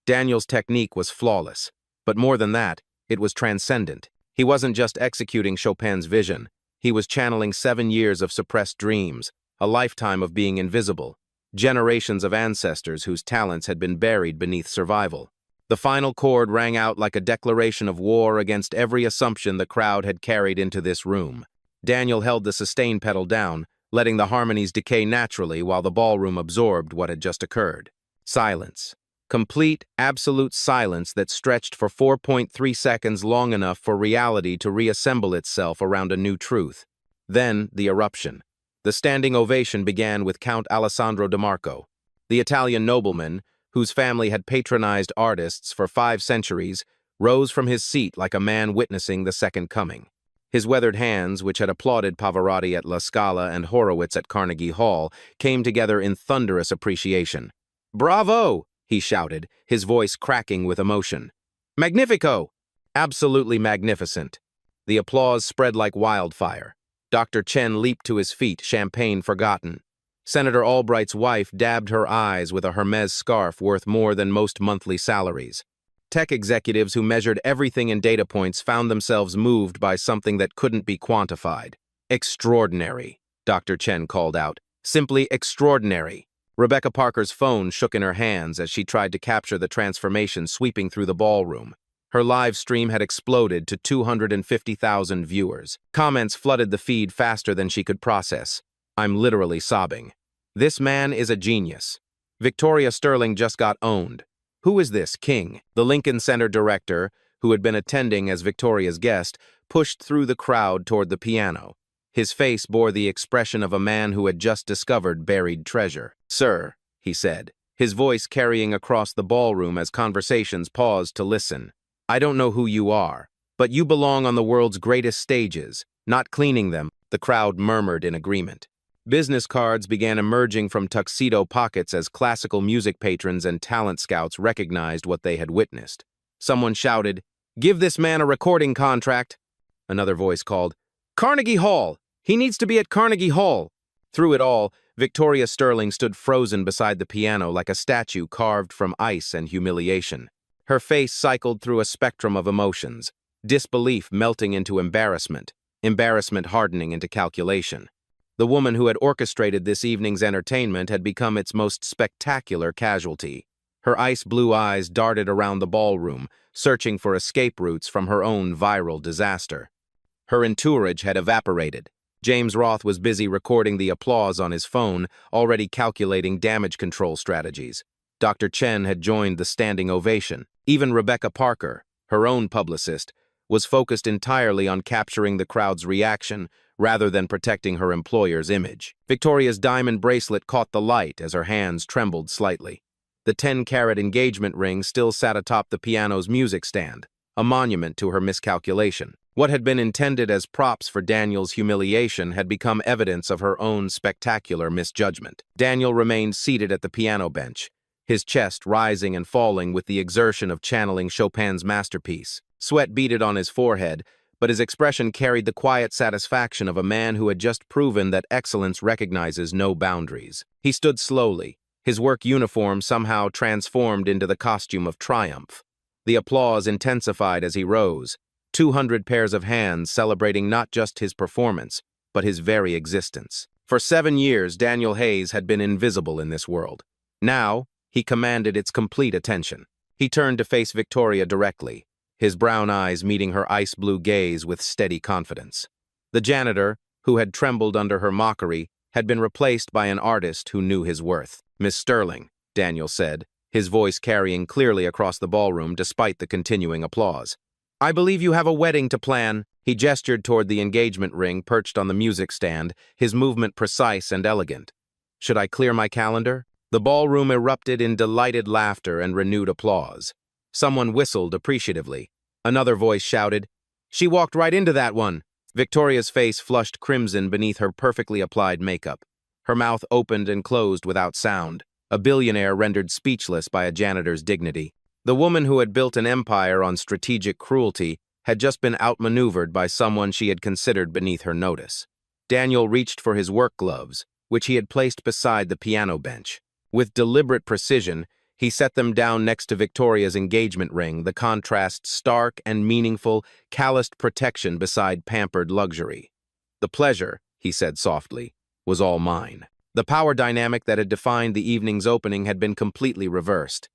Daniel's technique was flawless, but more than that, it was transcendent. He wasn't just executing Chopin's vision, he was channeling 7 years of suppressed dreams, a lifetime of being invisible, generations of ancestors whose talents had been buried beneath survival. The final chord rang out like a declaration of war against every assumption the crowd had carried into this room. Daniel held the sustain pedal down, letting the harmonies decay naturally while the ballroom absorbed what had just occurred. Silence. Complete, absolute silence that stretched for 4.3 seconds, long enough for reality to reassemble itself around a new truth. Then, the eruption. The standing ovation began with Count Alessandro DeMarco, the Italian nobleman, whose family had patronized artists for 5 centuries, rose from his seat like a man witnessing the Second Coming. His weathered hands, which had applauded Pavarotti at La Scala and Horowitz at Carnegie Hall, came together in thunderous appreciation. "Bravo!" he shouted, his voice cracking with emotion. "Magnifico!" Absolutely magnificent. The applause spread like wildfire. Dr. Chen leaped to his feet, champagne forgotten. Senator Albright's wife dabbed her eyes with a Hermes scarf worth more than most monthly salaries. Tech executives who measured everything in data points found themselves moved by something that couldn't be quantified. Extraordinary, Dr. Chen called out. Simply extraordinary. Rebecca Parker's phone shook in her hands as she tried to capture the transformation sweeping through the ballroom. Her live stream had exploded to 250,000 viewers. Comments flooded the feed faster than she could process. I'm literally sobbing. This man is a genius. Victoria Sterling just got owned. Who is this king? The Lincoln Center director, who had been attending as Victoria's guest, pushed through the crowd toward the piano. His face bore the expression of a man who had just discovered buried treasure. Sir, he said, his voice carrying across the ballroom as conversations paused to listen. I don't know who you are, but you belong on the world's greatest stages, not cleaning them, the crowd murmured in agreement. Business cards began emerging from tuxedo pockets as classical music patrons and talent scouts recognized what they had witnessed. Someone shouted, "Give this man a recording contract." Another voice called, "Carnegie Hall! He needs to be at Carnegie Hall!" Through it all, Victoria Sterling stood frozen beside the piano like a statue carved from ice and humiliation. Her face cycled through a spectrum of emotions, disbelief melting into embarrassment, embarrassment hardening into calculation. The woman who had orchestrated this evening's entertainment had become its most spectacular casualty. Her ice-blue eyes darted around the ballroom, searching for escape routes from her own viral disaster. Her entourage had evaporated. James Roth was busy recording the applause on his phone, already calculating damage control strategies. Dr. Chen had joined the standing ovation. Even Rebecca Parker, her own publicist, was focused entirely on capturing the crowd's reaction rather than protecting her employer's image. Victoria's diamond bracelet caught the light as her hands trembled slightly. The 10-carat engagement ring still sat atop the piano's music stand, a monument to her miscalculation. What had been intended as props for Daniel's humiliation had become evidence of her own spectacular misjudgment. Daniel remained seated at the piano bench, his chest rising and falling with the exertion of channeling Chopin's masterpiece. Sweat beaded on his forehead, but his expression carried the quiet satisfaction of a man who had just proven that excellence recognizes no boundaries. He stood slowly, his work uniform somehow transformed into the costume of triumph. The applause intensified as he rose, 200 pairs of hands celebrating not just his performance, but his very existence. For 7 years, Daniel Hayes had been invisible in this world. Now, he commanded its complete attention. He turned to face Victoria directly, his brown eyes meeting her ice-blue gaze with steady confidence. The janitor, who had trembled under her mockery, had been replaced by an artist who knew his worth. "Miss Sterling," Daniel said, his voice carrying clearly across the ballroom despite the continuing applause. "I believe you have a wedding to plan." He gestured toward the engagement ring perched on the music stand, his movement precise and elegant. "Should I clear my calendar?" The ballroom erupted in delighted laughter and renewed applause. Someone whistled appreciatively. Another voice shouted, "She walked right into that one." Victoria's face flushed crimson beneath her perfectly applied makeup. Her mouth opened and closed without sound, a billionaire rendered speechless by a janitor's dignity. The woman who had built an empire on strategic cruelty had just been outmaneuvered by someone she had considered beneath her notice. Daniel reached for his work gloves, which he had placed beside the piano bench. With deliberate precision, he set them down next to Victoria's engagement ring, the contrast stark and meaningful, calloused protection beside pampered luxury. "The pleasure," he said softly, "was all mine." The power dynamic that had defined the evening's opening had been completely reversed.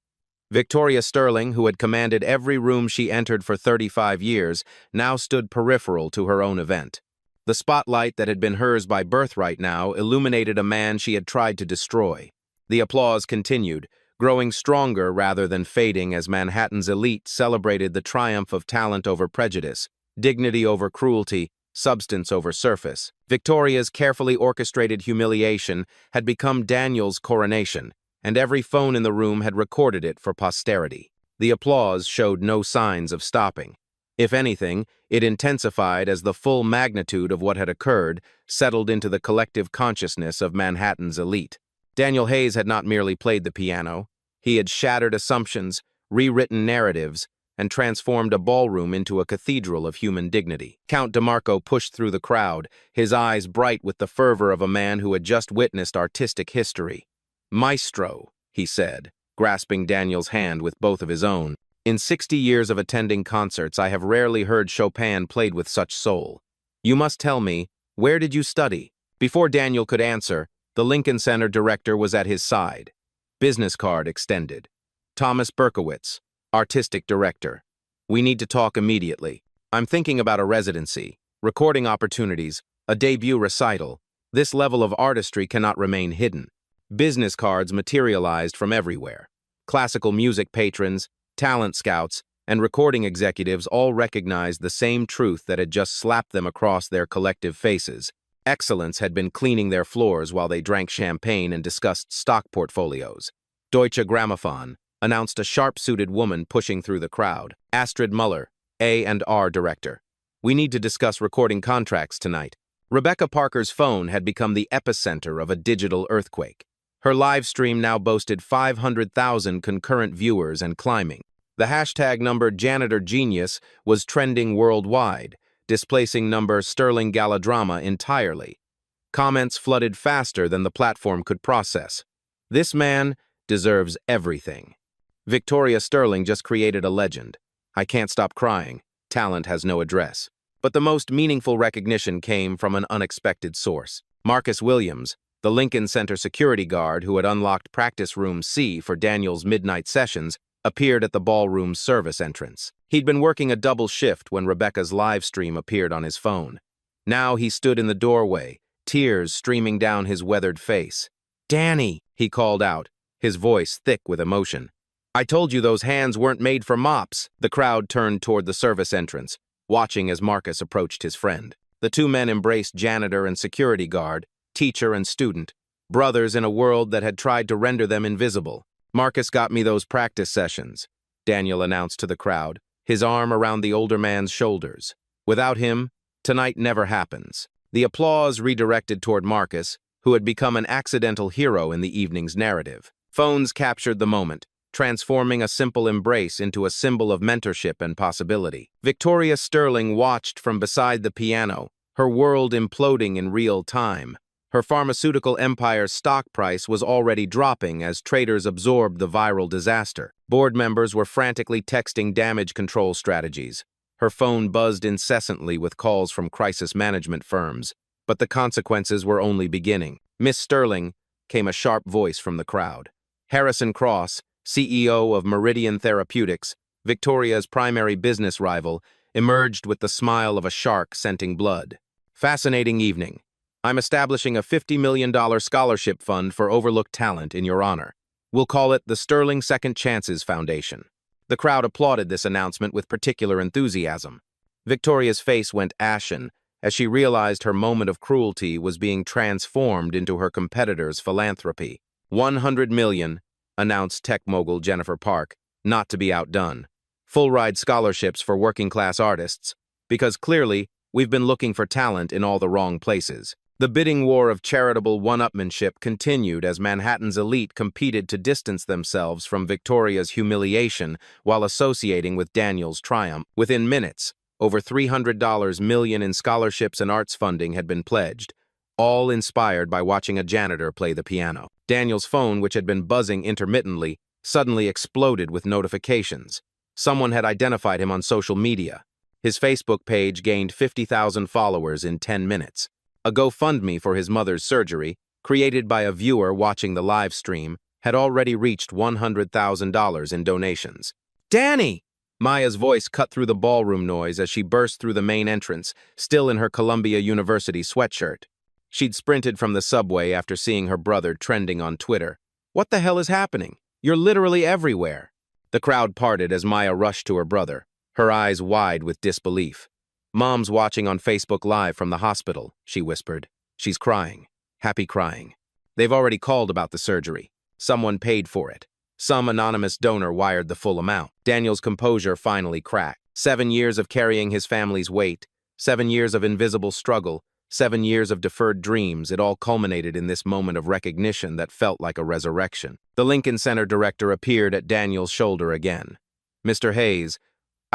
Victoria Sterling, who had commanded every room she entered for 35 years, now stood peripheral to her own event. The spotlight that had been hers by birthright now illuminated a man she had tried to destroy. The applause continued, growing stronger rather than fading as Manhattan's elite celebrated the triumph of talent over prejudice, dignity over cruelty, substance over surface. Victoria's carefully orchestrated humiliation had become Daniel's coronation, and every phone in the room had recorded it for posterity. The applause showed no signs of stopping. If anything, it intensified as the full magnitude of what had occurred settled into the collective consciousness of Manhattan's elite. Daniel Hayes had not merely played the piano. He had shattered assumptions, rewritten narratives, and transformed a ballroom into a cathedral of human dignity. Count DeMarco pushed through the crowd, his eyes bright with the fervor of a man who had just witnessed artistic history. "Maestro," he said, grasping Daniel's hand with both of his own. "In 60 years of attending concerts, I have rarely heard Chopin played with such soul. You must tell me, where did you study?" Before Daniel could answer, the Lincoln Center director was at his side. Business card extended. "Thomas Berkowitz, artistic director. We need to talk immediately. I'm thinking about a residency, recording opportunities, a debut recital. This level of artistry cannot remain hidden." Business cards materialized from everywhere. Classical music patrons, talent scouts, and recording executives all recognized the same truth that had just slapped them across their collective faces. Excellence had been cleaning their floors while they drank champagne and discussed stock portfolios. Deutsche Grammophon announced a sharp-suited woman pushing through the crowd. "Astrid Muller, A&R director. We need to discuss recording contracts tonight." Rebecca Parker's phone had become the epicenter of a digital earthquake. Her live stream now boasted 500,000 concurrent viewers and climbing. The hashtag number Janitor Genius was trending worldwide, displacing number Sterling Galadrama entirely. Comments flooded faster than the platform could process. "This man deserves everything. Victoria Sterling just created a legend. I can't stop crying. Talent has no address." But the most meaningful recognition came from an unexpected source. Marcus Williams, the Lincoln Center security guard who had unlocked Practice Room C for Daniel's midnight sessions, appeared at the ballroom's service entrance. He'd been working a double shift when Rebecca's live stream appeared on his phone. Now he stood in the doorway, tears streaming down his weathered face. "Danny," he called out, his voice thick with emotion. "I told you those hands weren't made for mops." The crowd turned toward the service entrance, watching as Marcus approached his friend. The two men embraced janitor and security guard, teacher and student, brothers in a world that had tried to render them invisible. "Marcus got me those practice sessions," Daniel announced to the crowd, his arm around the older man's shoulders. "Without him, tonight never happens." The applause redirected toward Marcus, who had become an accidental hero in the evening's narrative. Phones captured the moment, transforming a simple embrace into a symbol of mentorship and possibility. Victoria Sterling watched from beside the piano, her world imploding in real time. Her pharmaceutical empire's stock price was already dropping as traders absorbed the viral disaster. Board members were frantically texting damage control strategies. Her phone buzzed incessantly with calls from crisis management firms. But the consequences were only beginning. "Miss Sterling," came a sharp voice from the crowd. Harrison Cross, CEO of Meridian Therapeutics, Victoria's primary business rival, emerged with the smile of a shark scenting blood. "Fascinating evening. I'm establishing a $50 million scholarship fund for overlooked talent in your honor. We'll call it the Sterling Second Chances Foundation." The crowd applauded this announcement with particular enthusiasm. Victoria's face went ashen as she realized her moment of cruelty was being transformed into her competitor's philanthropy. $100 million, announced tech mogul Jennifer Park, not to be outdone. "Full-ride scholarships for working-class artists, because clearly we've been looking for talent in all the wrong places." The bidding war of charitable one-upmanship continued as Manhattan's elite competed to distance themselves from Victoria's humiliation while associating with Daniel's triumph. Within minutes, over $300 million in scholarships and arts funding had been pledged, all inspired by watching a janitor play the piano. Daniel's phone, which had been buzzing intermittently, suddenly exploded with notifications. Someone had identified him on social media. His Facebook page gained 50,000 followers in 10 minutes. A GoFundMe for his mother's surgery, created by a viewer watching the live stream, had already reached $100,000 in donations. "Danny!" Maya's voice cut through the ballroom noise as she burst through the main entrance, still in her Columbia University sweatshirt. She'd sprinted from the subway after seeing her brother trending on Twitter. "What the hell is happening? You're literally everywhere." The crowd parted as Maya rushed to her brother, her eyes wide with disbelief. "Mom's watching on Facebook Live from the hospital," she whispered. "She's crying. Happy crying. They've already called about the surgery. Someone paid for it. Some anonymous donor wired the full amount." Daniel's composure finally cracked. 7 years of carrying his family's weight, 7 years of invisible struggle, 7 years of deferred dreams, it all culminated in this moment of recognition that felt like a resurrection. The Lincoln Center director appeared at Daniel's shoulder again. "Mr. Hayes,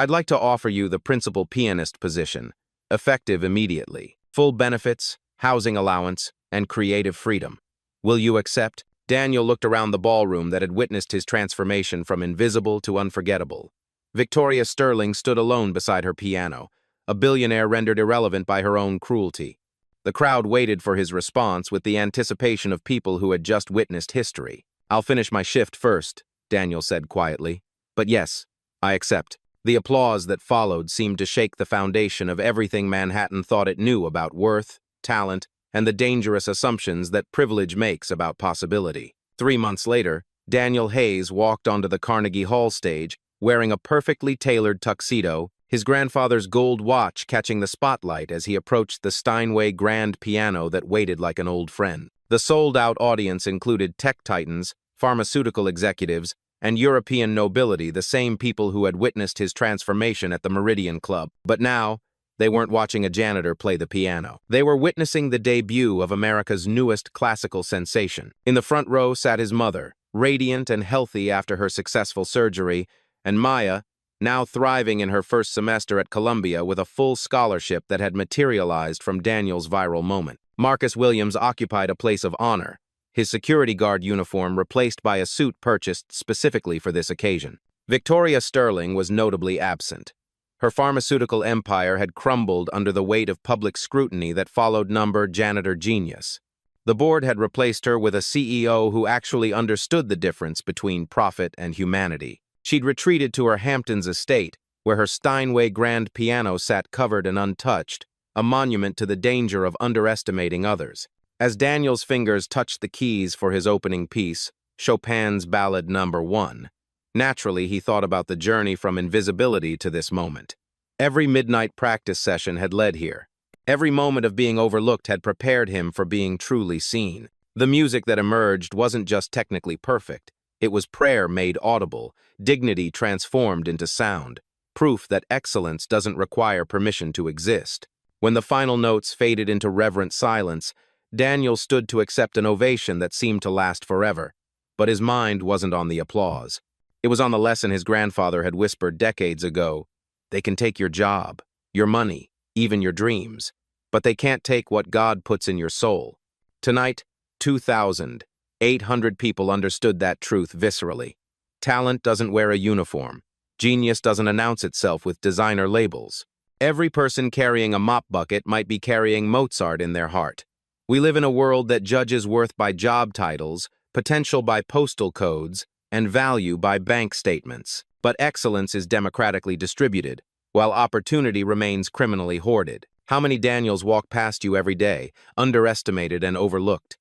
I'd like to offer you the principal pianist position, effective immediately. Full benefits, housing allowance, and creative freedom. Will you accept? Daniel looked around the ballroom that had witnessed his transformation from invisible to unforgettable. Victoria Sterling stood alone beside her piano, a billionaire rendered irrelevant by her own cruelty. The crowd waited for his response with the anticipation of people who had just witnessed history. "I'll finish my shift first," Daniel said quietly. "But yes, I accept." The applause that followed seemed to shake the foundation of everything Manhattan thought it knew about worth, talent, and the dangerous assumptions that privilege makes about possibility. 3 months later, Daniel Hayes walked onto the Carnegie Hall stage wearing a perfectly tailored tuxedo, his grandfather's gold watch catching the spotlight as he approached the Steinway grand piano that waited like an old friend. The sold-out audience included tech titans, pharmaceutical executives, and European nobility, the same people who had witnessed his transformation at the Meridian Club. But now, they weren't watching a janitor play the piano. They were witnessing the debut of America's newest classical sensation. In the front row sat his mother, radiant and healthy after her successful surgery, and Maya, now thriving in her first semester at Columbia with a full scholarship that had materialized from Daniel's viral moment. Marcus Williams occupied a place of honor, his security guard uniform replaced by a suit purchased specifically for this occasion. Victoria Sterling was notably absent. Her pharmaceutical empire had crumbled under the weight of public scrutiny that followed janitor genius. The board had replaced her with a CEO who actually understood the difference between profit and humanity. She'd retreated to her Hamptons estate, where her Steinway grand piano sat covered and untouched, a monument to the danger of underestimating others. As Daniel's fingers touched the keys for his opening piece, Chopin's Ballad No. 1, naturally he thought about the journey from invisibility to this moment. Every midnight practice session had led here. Every moment of being overlooked had prepared him for being truly seen. The music that emerged wasn't just technically perfect. It was prayer made audible, dignity transformed into sound, proof that excellence doesn't require permission to exist. When the final notes faded into reverent silence, Daniel stood to accept an ovation that seemed to last forever. But his mind wasn't on the applause. It was on the lesson his grandfather had whispered decades ago. They can take your job, your money, even your dreams, but they can't take what God puts in your soul. Tonight, 2,800 people understood that truth viscerally. Talent doesn't wear a uniform. Genius doesn't announce itself with designer labels. Every person carrying a mop bucket might be carrying Mozart in their heart. We live in a world that judges worth by job titles, potential by postal codes, and value by bank statements. But excellence is democratically distributed, while opportunity remains criminally hoarded. How many Daniels walk past you every day, underestimated and overlooked?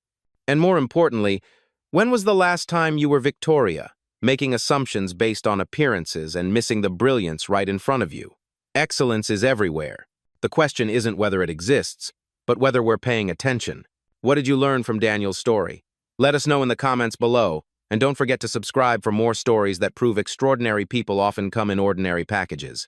And more importantly, when was the last time you were Victoria, making assumptions based on appearances and missing the brilliance right in front of you? Excellence is everywhere. The question isn't whether it exists, but whether we're paying attention. What did you learn from Daniel's story? Let us know in the comments below, and don't forget to subscribe for more stories that prove extraordinary people often come in ordinary packages.